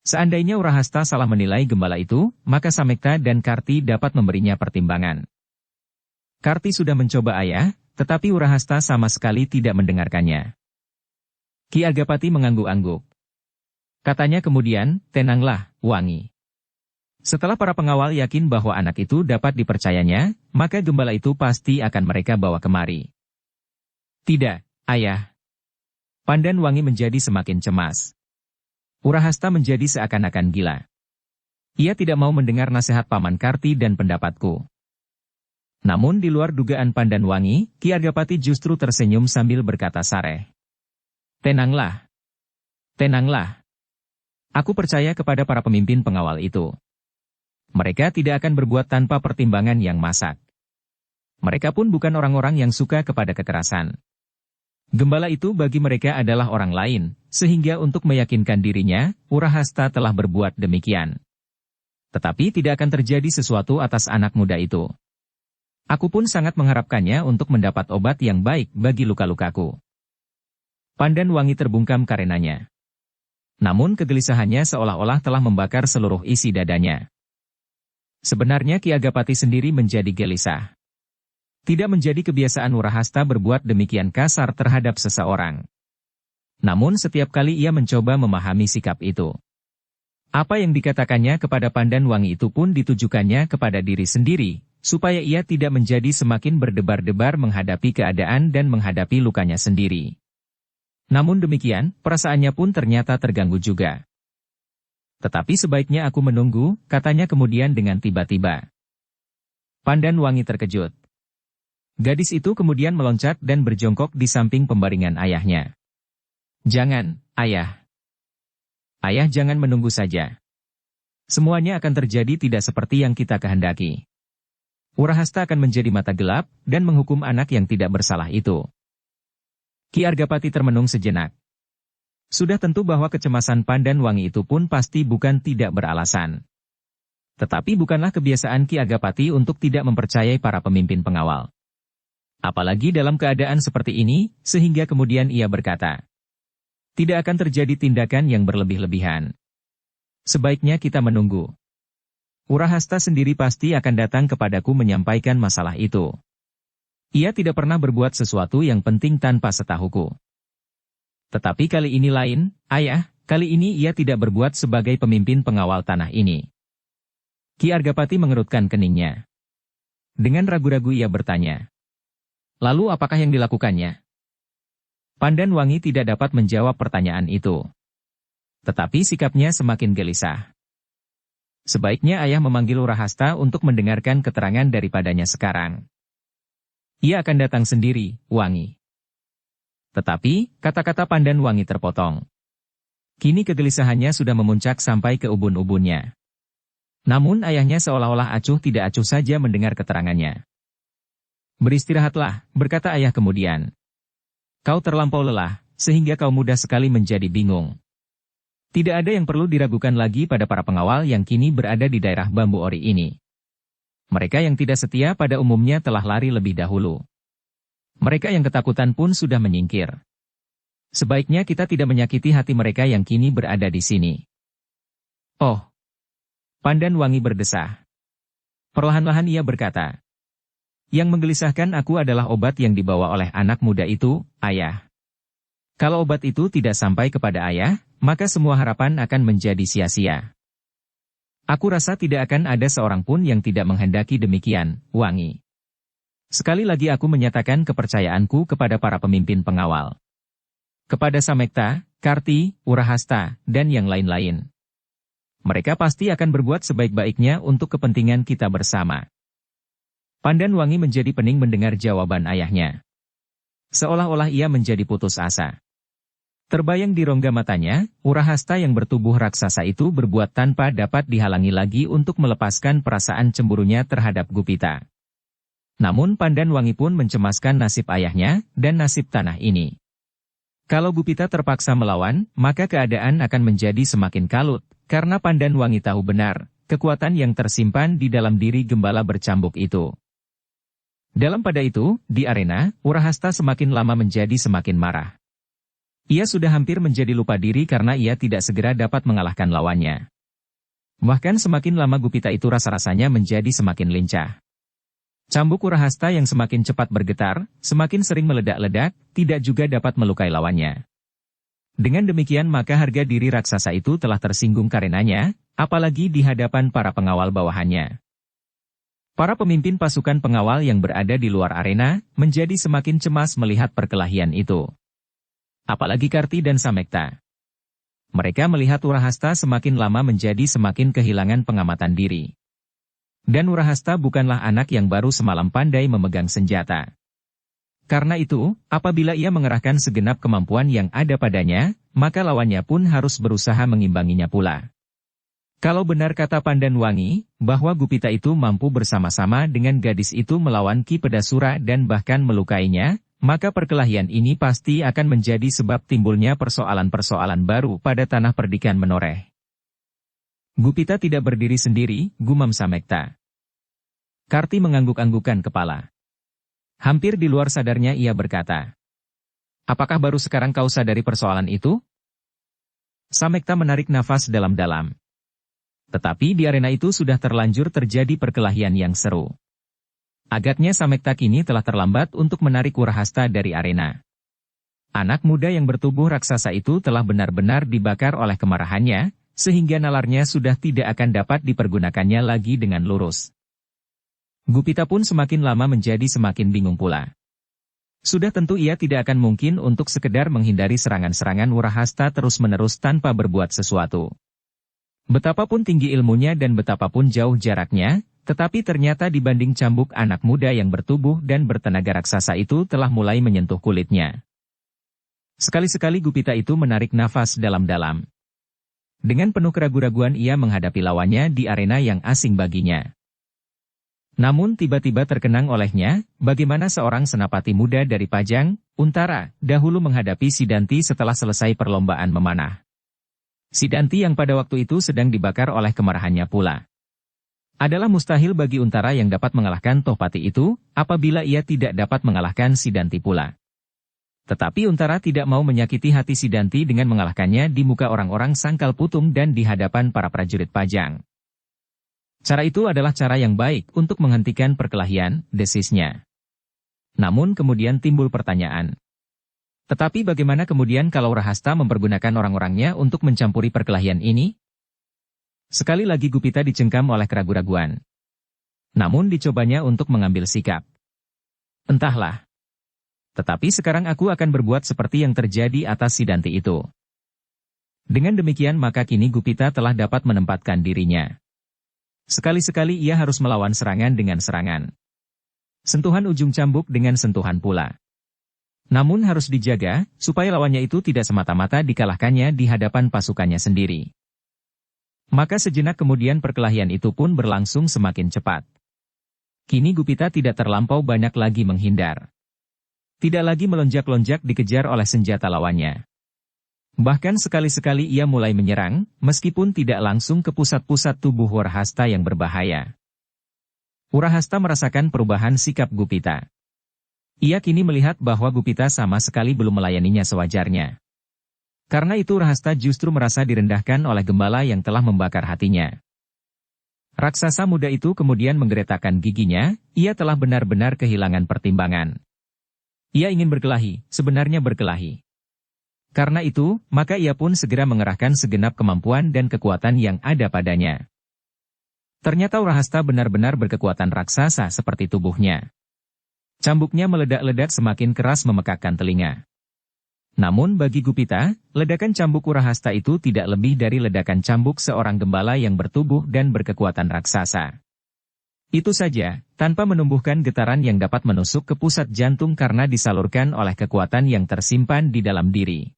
Seandainya Wurahasta salah menilai gembala itu, maka Samekta dan Karti dapat memberinya pertimbangan. Karti sudah mencoba ayah, tetapi Urahasta sama sekali tidak mendengarkannya. Ki Argapati mengangguk-angguk. Katanya kemudian, tenanglah, Wangi. Setelah para pengawal yakin bahwa anak itu dapat dipercayanya, maka gembala itu pasti akan mereka bawa kemari. Tidak, ayah. Pandan Wangi menjadi semakin cemas. Urahasta menjadi seakan-akan gila. Ia tidak mau mendengar nasihat Paman Karti dan pendapatku. Namun di luar dugaan Pandan Wangi, Ki Argapati justru tersenyum sambil berkata sareh. Tenanglah. Tenanglah. Aku percaya kepada para pemimpin pengawal itu. Mereka tidak akan berbuat tanpa pertimbangan yang masak. Mereka pun bukan orang-orang yang suka kepada kekerasan. Gembala itu bagi mereka adalah orang lain, sehingga untuk meyakinkan dirinya, Urahasta telah berbuat demikian. Tetapi tidak akan terjadi sesuatu atas anak muda itu. Aku pun sangat mengharapkannya untuk mendapat obat yang baik bagi luka-lukaku. Pandan Wangi terbungkam karenanya. Namun kegelisahannya seolah-olah telah membakar seluruh isi dadanya. Sebenarnya Ki Argapati sendiri menjadi gelisah. Tidak menjadi kebiasaan Urahasta berbuat demikian kasar terhadap seseorang. Namun setiap kali ia mencoba memahami sikap itu. Apa yang dikatakannya kepada Pandan Wangi itu pun ditujukannya kepada diri sendiri, supaya ia tidak menjadi semakin berdebar-debar menghadapi keadaan dan menghadapi lukanya sendiri. Namun demikian, perasaannya pun ternyata terganggu juga. Tetapi sebaiknya aku menunggu, katanya kemudian dengan tiba-tiba. Pandan Wangi terkejut. Gadis itu kemudian meloncat dan berjongkok di samping pembaringan ayahnya. Jangan, ayah. Ayah jangan menunggu saja. Semuanya akan terjadi tidak seperti yang kita kehendaki. Urahasta akan menjadi mata gelap, dan menghukum anak yang tidak bersalah itu. Ki Argapati termenung sejenak. Sudah tentu bahwa kecemasan Pandan Wangi itu pun pasti bukan tidak beralasan. Tetapi bukanlah kebiasaan Ki Argapati untuk tidak mempercayai para pemimpin pengawal. Apalagi dalam keadaan seperti ini, sehingga kemudian ia berkata, tidak akan terjadi tindakan yang berlebih-lebihan. Sebaiknya kita menunggu. Urahasta sendiri pasti akan datang kepadaku menyampaikan masalah itu. Ia tidak pernah berbuat sesuatu yang penting tanpa setahuku. Tetapi kali ini lain, ayah, kali ini ia tidak berbuat sebagai pemimpin pengawal tanah ini. Ki Argapati mengerutkan keningnya. Dengan ragu-ragu ia bertanya. Lalu apakah yang dilakukannya? Pandan Wangi tidak dapat menjawab pertanyaan itu. Tetapi sikapnya semakin gelisah. Sebaiknya ayah memanggil Urahasta untuk mendengarkan keterangan daripadanya sekarang. Ia akan datang sendiri, Wangi. Tetapi, kata-kata Pandan Wangi terpotong. Kini kegelisahannya sudah memuncak sampai ke ubun-ubunnya. Namun ayahnya seolah-olah acuh tidak acuh saja mendengar keterangannya. Beristirahatlah, berkata ayah kemudian. Kau terlampau lelah, sehingga kau mudah sekali menjadi bingung. Tidak ada yang perlu diragukan lagi pada para pengawal yang kini berada di daerah Bambu Ori ini. Mereka yang tidak setia pada umumnya telah lari lebih dahulu. Mereka yang ketakutan pun sudah menyingkir. Sebaiknya kita tidak menyakiti hati mereka yang kini berada di sini. Oh! Pandan Wangi berdesah. Perlahan-lahan ia berkata. Yang menggelisahkan aku adalah obat yang dibawa oleh anak muda itu, ayah. Kalau obat itu tidak sampai kepada ayah, maka semua harapan akan menjadi sia-sia. Aku rasa tidak akan ada seorang pun yang tidak menghendaki demikian, Wangi. Sekali lagi aku menyatakan kepercayaanku kepada para pemimpin pengawal. Kepada Samekta, Karti, Urahasta, dan yang lain-lain. Mereka pasti akan berbuat sebaik-baiknya untuk kepentingan kita bersama. Pandan Wangi menjadi pening mendengar jawaban ayahnya. Seolah-olah ia menjadi putus asa. Terbayang di rongga matanya, Urahasta yang bertubuh raksasa itu berbuat tanpa dapat dihalangi lagi untuk melepaskan perasaan cemburunya terhadap Gupita. Namun Pandan Wangi pun mencemaskan nasib ayahnya dan nasib tanah ini. Kalau Gupita terpaksa melawan, maka keadaan akan menjadi semakin kalut, karena Pandan Wangi tahu benar, kekuatan yang tersimpan di dalam diri gembala bercambuk itu. Dalam pada itu, di arena, Urahasta semakin lama menjadi semakin marah. Ia sudah hampir menjadi lupa diri karena ia tidak segera dapat mengalahkan lawannya. Bahkan semakin lama Gupita itu rasa-rasanya menjadi semakin lincah. Cambuk Urahasta yang semakin cepat bergetar, semakin sering meledak-ledak, tidak juga dapat melukai lawannya. Dengan demikian maka harga diri raksasa itu telah tersinggung karenanya, apalagi di hadapan para pengawal bawahannya. Para pemimpin pasukan pengawal yang berada di luar arena, menjadi semakin cemas melihat perkelahian itu. Apalagi Karti dan Samekta. Mereka melihat Urahasta semakin lama menjadi semakin kehilangan pengamatan diri. Dan Urahasta bukanlah anak yang baru semalam pandai memegang senjata. Karena itu, apabila ia mengerahkan segenap kemampuan yang ada padanya, maka lawannya pun harus berusaha mengimbanginya pula. Kalau benar kata Pandanwangi, bahwa Gupita itu mampu bersama-sama dengan gadis itu melawan Ki Pedasura dan bahkan melukainya, maka perkelahian ini pasti akan menjadi sebab timbulnya persoalan-persoalan baru pada tanah perdikan menoreh. Gupita tidak berdiri sendiri, gumam Samekta. Karti mengangguk-anggukan kepala. Hampir di luar sadarnya ia berkata, "Apakah baru sekarang kau sadari persoalan itu?" Samekta menarik nafas dalam-dalam. Tetapi di arena itu sudah terlanjur terjadi perkelahian yang seru. Agaknya Samekta kini telah terlambat untuk menarik Urahasta dari arena. Anak muda yang bertubuh raksasa itu telah benar-benar dibakar oleh kemarahannya, sehingga nalarnya sudah tidak akan dapat dipergunakannya lagi dengan lurus. Gupita pun semakin lama menjadi semakin bingung pula. Sudah tentu ia tidak akan mungkin untuk sekedar menghindari serangan-serangan Urahasta terus-menerus tanpa berbuat sesuatu. Betapapun tinggi ilmunya dan betapapun jauh jaraknya, tetapi ternyata dibanding cambuk anak muda yang bertubuh dan bertenaga raksasa itu telah mulai menyentuh kulitnya. Sekali-sekali Gupita itu menarik nafas dalam-dalam. Dengan penuh keraguan-raguan ia menghadapi lawannya di arena yang asing baginya. Namun tiba-tiba terkenang olehnya, bagaimana seorang senapati muda dari Pajang, Untara, dahulu menghadapi Sidanti setelah selesai perlombaan memanah. Sidanti yang pada waktu itu sedang dibakar oleh kemarahannya pula. Adalah mustahil bagi Untara yang dapat mengalahkan Tohpati itu, apabila ia tidak dapat mengalahkan Sidanti pula. Tetapi Untara tidak mau menyakiti hati Sidanti dengan mengalahkannya di muka orang-orang Sangkal Putung dan di hadapan para prajurit Pajang. Cara itu adalah cara yang baik untuk menghentikan perkelahian, desisnya. Namun kemudian timbul pertanyaan. Tetapi bagaimana kemudian kalau Urahasta mempergunakan orang-orangnya untuk mencampuri perkelahian ini? Sekali lagi Gupita dicengkam oleh keraguan-raguan. Namun dicobanya untuk mengambil sikap. Entahlah. Tetapi sekarang aku akan berbuat seperti yang terjadi atas Sidanti itu. Dengan demikian maka kini Gupita telah dapat menempatkan dirinya. Sekali-sekali ia harus melawan serangan dengan serangan. Sentuhan ujung cambuk dengan sentuhan pula. Namun harus dijaga, supaya lawannya itu tidak semata-mata dikalahkannya di hadapan pasukannya sendiri. Maka sejenak kemudian perkelahian itu pun berlangsung semakin cepat. Kini Gupita tidak terlampau banyak lagi menghindar. Tidak lagi melonjak-lonjak dikejar oleh senjata lawannya. Bahkan sekali-sekali ia mulai menyerang, meskipun tidak langsung ke pusat-pusat tubuh Urahasta yang berbahaya. Urahasta merasakan perubahan sikap Gupita. Ia kini melihat bahwa Gupita sama sekali belum melayaninya sewajarnya. Karena itu Urahasta justru merasa direndahkan oleh gembala yang telah membakar hatinya. Raksasa muda itu kemudian menggeretakkan giginya, ia telah benar-benar kehilangan pertimbangan. Ia ingin berkelahi, sebenarnya berkelahi. Karena itu, maka ia pun segera mengerahkan segenap kemampuan dan kekuatan yang ada padanya. Ternyata Urahasta benar-benar berkekuatan raksasa seperti tubuhnya. Cambuknya meledak-ledak semakin keras memekakkan telinga. Namun bagi Gupita, ledakan cambuk Urahasta itu tidak lebih dari ledakan cambuk seorang gembala yang bertubuh dan berkekuatan raksasa. Itu saja, tanpa menumbuhkan getaran yang dapat menusuk ke pusat jantung karena disalurkan oleh kekuatan yang tersimpan di dalam diri.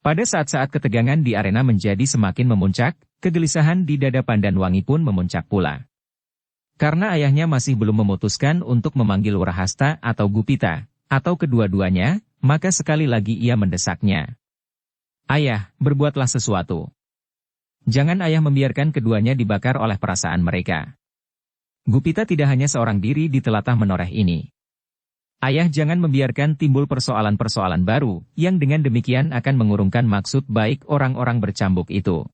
Pada saat-saat ketegangan di arena menjadi semakin memuncak, kegelisahan di dada Pandanwangi pun memuncak pula. Karena ayahnya masih belum memutuskan untuk memanggil Urahasta atau Gupita, atau kedua-duanya, maka sekali lagi ia mendesaknya. Ayah, berbuatlah sesuatu. Jangan ayah membiarkan keduanya dibakar oleh perasaan mereka. Gupita tidak hanya seorang diri di telatah menoreh ini. Ayah jangan membiarkan timbul persoalan-persoalan baru, yang dengan demikian akan mengurungkan maksud baik orang-orang bercambuk itu.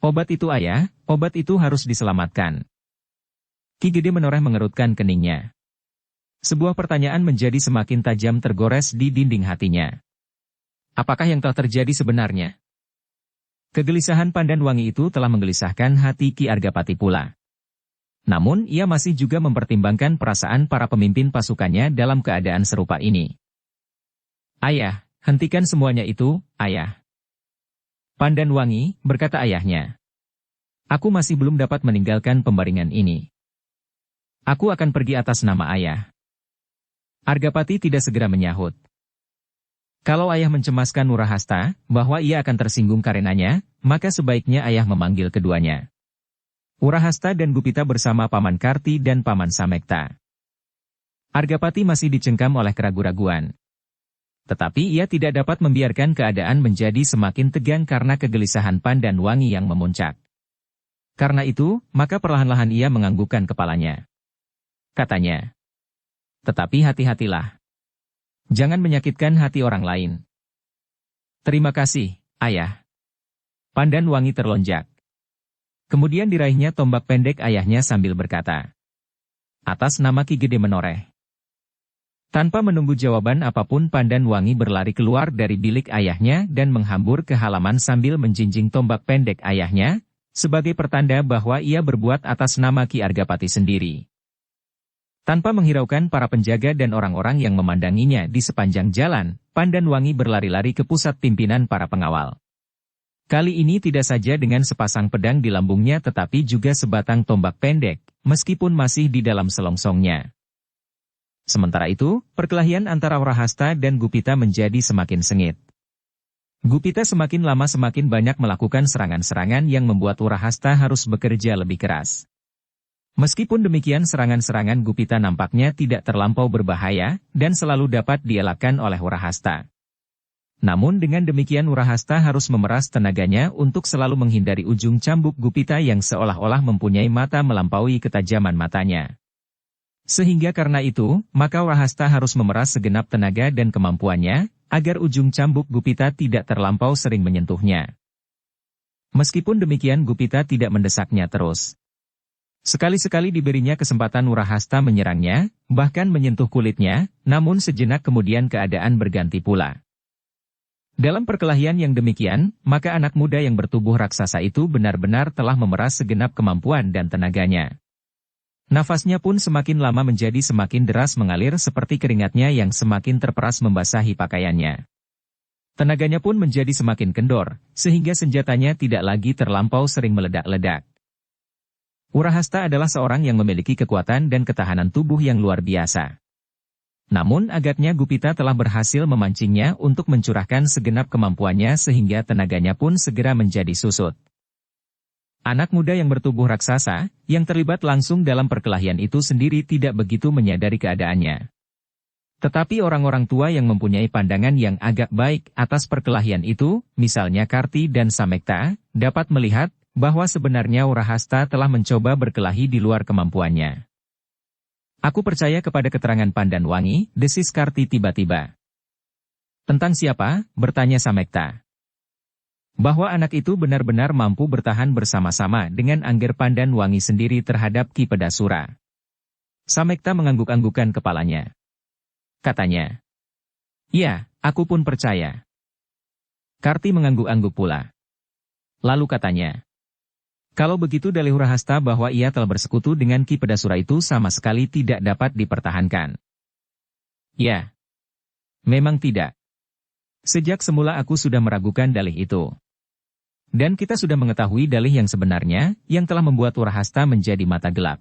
Obat itu ayah, obat itu harus diselamatkan. Ki Gede Menoreh mengerutkan keningnya. Sebuah pertanyaan menjadi semakin tajam tergores di dinding hatinya. Apakah yang telah terjadi sebenarnya? Kegelisahan Pandanwangi itu telah menggelisahkan hati Ki Argapati pula. Namun ia masih juga mempertimbangkan perasaan para pemimpin pasukannya dalam keadaan serupa ini. Ayah, hentikan semuanya itu, ayah. Pandanwangi, berkata ayahnya. Aku masih belum dapat meninggalkan pembaringan ini. Aku akan pergi atas nama ayah. Argapati tidak segera menyahut. Kalau ayah mencemaskan Nurahasta, bahwa ia akan tersinggung karenanya, maka sebaiknya ayah memanggil keduanya. Urahasta dan Gupita bersama Paman Karti dan Paman Samekta. Argapati masih dicengkam oleh keraguan-raguan. Tetapi ia tidak dapat membiarkan keadaan menjadi semakin tegang karena kegelisahan Pandanwangi yang memuncak. Karena itu, maka perlahan-lahan ia menganggukkan kepalanya. Katanya, tetapi hati-hatilah. Jangan menyakitkan hati orang lain. Terima kasih, ayah. Pandanwangi terlonjak. Kemudian diraihnya tombak pendek ayahnya sambil berkata, atas nama Ki Gede Menoreh. Tanpa menunggu jawaban apapun Pandanwangi berlari keluar dari bilik ayahnya dan menghambur ke halaman sambil menjinjing tombak pendek ayahnya, sebagai pertanda bahwa ia berbuat atas nama Ki Argapati sendiri. Tanpa menghiraukan para penjaga dan orang-orang yang memandanginya di sepanjang jalan, Pandanwangi berlari-lari ke pusat pimpinan para pengawal. Kali ini tidak saja dengan sepasang pedang di lambungnya tetapi juga sebatang tombak pendek, meskipun masih di dalam selongsongnya. Sementara itu, perkelahian antara Urahasta dan Gupita menjadi semakin sengit. Gupita semakin lama semakin banyak melakukan serangan-serangan yang membuat Urahasta harus bekerja lebih keras. Meskipun demikian serangan-serangan Gupita nampaknya tidak terlampau berbahaya, dan selalu dapat dielakkan oleh Urahasta. Namun dengan demikian Urahasta harus memeras tenaganya untuk selalu menghindari ujung cambuk Gupita yang seolah-olah mempunyai mata melampaui ketajaman matanya. Sehingga karena itu, maka Urahasta harus memeras segenap tenaga dan kemampuannya, agar ujung cambuk Gupita tidak terlampau sering menyentuhnya. Meskipun demikian Gupita tidak mendesaknya terus. Sekali-sekali diberinya kesempatan Urahasta menyerangnya, bahkan menyentuh kulitnya, namun sejenak kemudian keadaan berganti pula. Dalam perkelahian yang demikian, maka anak muda yang bertubuh raksasa itu benar-benar telah memeras segenap kemampuan dan tenaganya. Nafasnya pun semakin lama menjadi semakin deras mengalir seperti keringatnya yang semakin terperas membasahi pakaiannya. Tenaganya pun menjadi semakin kendor, sehingga senjatanya tidak lagi terlampau sering meledak-ledak. Urahasta adalah seorang yang memiliki kekuatan dan ketahanan tubuh yang luar biasa. Namun agaknya Gupita telah berhasil memancingnya untuk mencurahkan segenap kemampuannya sehingga tenaganya pun segera menjadi susut. Anak muda yang bertubuh raksasa, yang terlibat langsung dalam perkelahian itu sendiri tidak begitu menyadari keadaannya. Tetapi orang-orang tua yang mempunyai pandangan yang agak baik atas perkelahian itu, misalnya Karti dan Samekta, dapat melihat bahwa sebenarnya Urahasta telah mencoba berkelahi di luar kemampuannya. Aku percaya kepada keterangan Pandanwangi, desis Karti tiba-tiba. Tentang siapa? Bertanya Samekta. Bahwa anak itu benar-benar mampu bertahan bersama-sama dengan Angger Pandanwangi sendiri terhadap Ki Pedasura. Samekta mengangguk-anggukan kepalanya. Katanya. Ya, aku pun percaya. Karti mengangguk-angguk pula. Lalu katanya. Kalau begitu dalih Urahasta bahwa ia telah bersekutu dengan Ki Pedasura itu sama sekali tidak dapat dipertahankan. Ya. Memang tidak. Sejak semula aku sudah meragukan dalih itu. Dan kita sudah mengetahui dalih yang sebenarnya, yang telah membuat Urahasta menjadi mata gelap.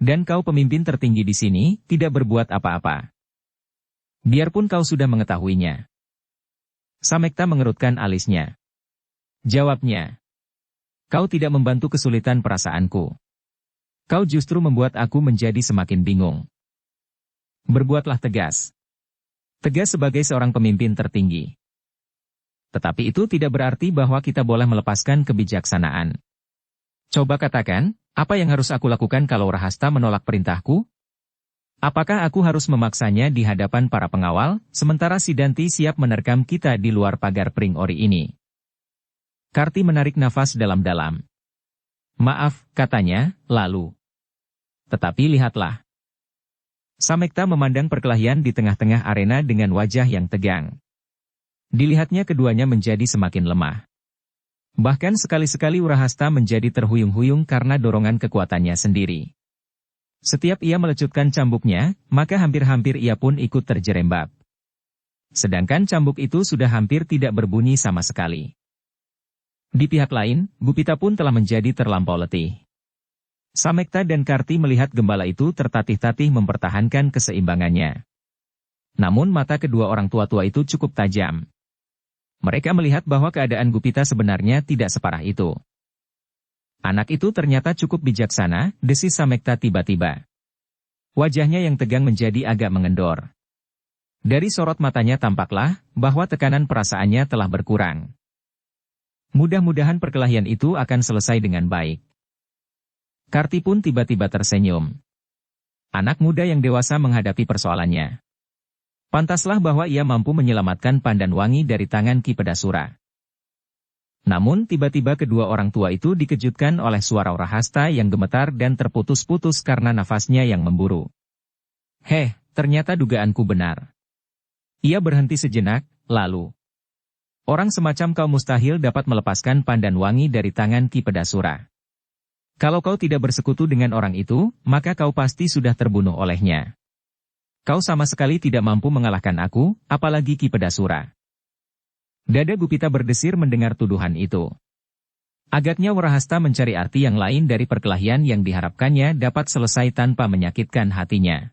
Dan kau pemimpin tertinggi di sini, tidak berbuat apa-apa. Biarpun kau sudah mengetahuinya. Samekta mengerutkan alisnya. Jawabnya. Kau tidak membantu kesulitan perasaanku. Kau justru membuat aku menjadi semakin bingung. Berbuatlah tegas. Tegas sebagai seorang pemimpin tertinggi. Tetapi itu tidak berarti bahwa kita boleh melepaskan kebijaksanaan. Coba katakan, apa yang harus aku lakukan kalau Urahasta menolak perintahku? Apakah aku harus memaksanya di hadapan para pengawal, sementara Sidanti siap menerkam kita di luar pagar Pring Ori ini? Karti menarik nafas dalam-dalam. Maaf, katanya, lalu. Tetapi lihatlah. Samekta memandang perkelahian di tengah-tengah arena dengan wajah yang tegang. Dilihatnya keduanya menjadi semakin lemah. Bahkan sekali-sekali Urahasta menjadi terhuyung-huyung karena dorongan kekuatannya sendiri. Setiap ia melecutkan cambuknya, maka hampir-hampir ia pun ikut terjerembab. Sedangkan cambuk itu sudah hampir tidak berbunyi sama sekali. Di pihak lain, Gupita pun telah menjadi terlampau letih. Samekta dan Karti melihat gembala itu tertatih-tatih mempertahankan keseimbangannya. Namun mata kedua orang tua-tua itu cukup tajam. Mereka melihat bahwa keadaan Gupita sebenarnya tidak separah itu. Anak itu ternyata cukup bijaksana, desis Samekta tiba-tiba. Wajahnya yang tegang menjadi agak mengendor. Dari sorot matanya tampaklah bahwa tekanan perasaannya telah berkurang. Mudah-mudahan perkelahian itu akan selesai dengan baik. Karti pun tiba-tiba tersenyum. Anak muda yang dewasa menghadapi persoalannya. Pantaslah bahwa ia mampu menyelamatkan Pandanwangi dari tangan Ki Pedasura. Namun tiba-tiba kedua orang tua itu dikejutkan oleh suara Urahasta yang gemetar dan terputus-putus karena nafasnya yang memburu. Ternyata dugaanku benar. Ia berhenti sejenak, lalu. Orang semacam kau mustahil dapat melepaskan Pandanwangi dari tangan Ki Pedasura. Kalau kau tidak bersekutu dengan orang itu, maka kau pasti sudah terbunuh olehnya. Kau sama sekali tidak mampu mengalahkan aku, apalagi Ki Pedasura. Dada Gupita berdesir mendengar tuduhan itu. Agaknya Urahasta mencari arti yang lain dari perkelahian yang diharapkannya dapat selesai tanpa menyakitkan hatinya.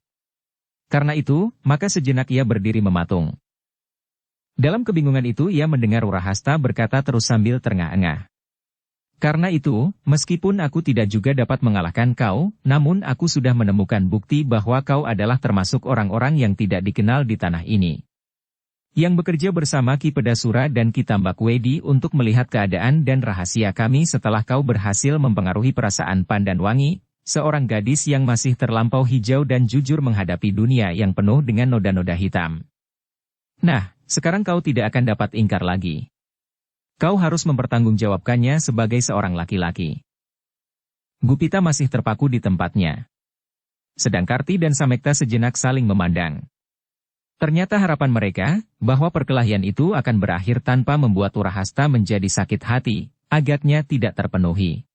Karena itu, maka sejenak ia berdiri mematung. Dalam kebingungan itu ia mendengar Urahasta berkata terus sambil terengah-engah. Karena itu, meskipun aku tidak juga dapat mengalahkan kau, namun aku sudah menemukan bukti bahwa kau adalah termasuk orang-orang yang tidak dikenal di tanah ini. Yang bekerja bersama Ki Pedasura dan Ki Tambakwedi untuk melihat keadaan dan rahasia kami setelah kau berhasil mempengaruhi perasaan Pandanwangi, seorang gadis yang masih terlampau hijau dan jujur menghadapi dunia yang penuh dengan noda-noda hitam. Nah, sekarang kau tidak akan dapat ingkar lagi. Kau harus mempertanggungjawabkannya sebagai seorang laki-laki. Gupita masih terpaku di tempatnya. Sedang Karti dan Samekta sejenak saling memandang. Ternyata harapan mereka, bahwa perkelahian itu akan berakhir tanpa membuat Urahasta menjadi sakit hati, agaknya tidak terpenuhi.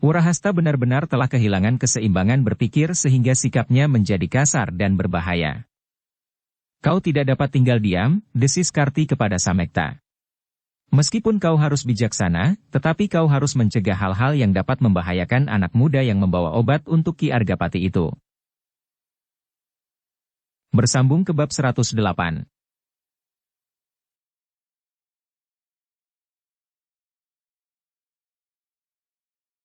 Urahasta benar-benar telah kehilangan keseimbangan berpikir sehingga sikapnya menjadi kasar dan berbahaya. Kau tidak dapat tinggal diam, desis Karti kepada Samekta. Meskipun kau harus bijaksana, tetapi kau harus mencegah hal-hal yang dapat membahayakan anak muda yang membawa obat untuk Ki Argapati itu. Bersambung ke bab 108.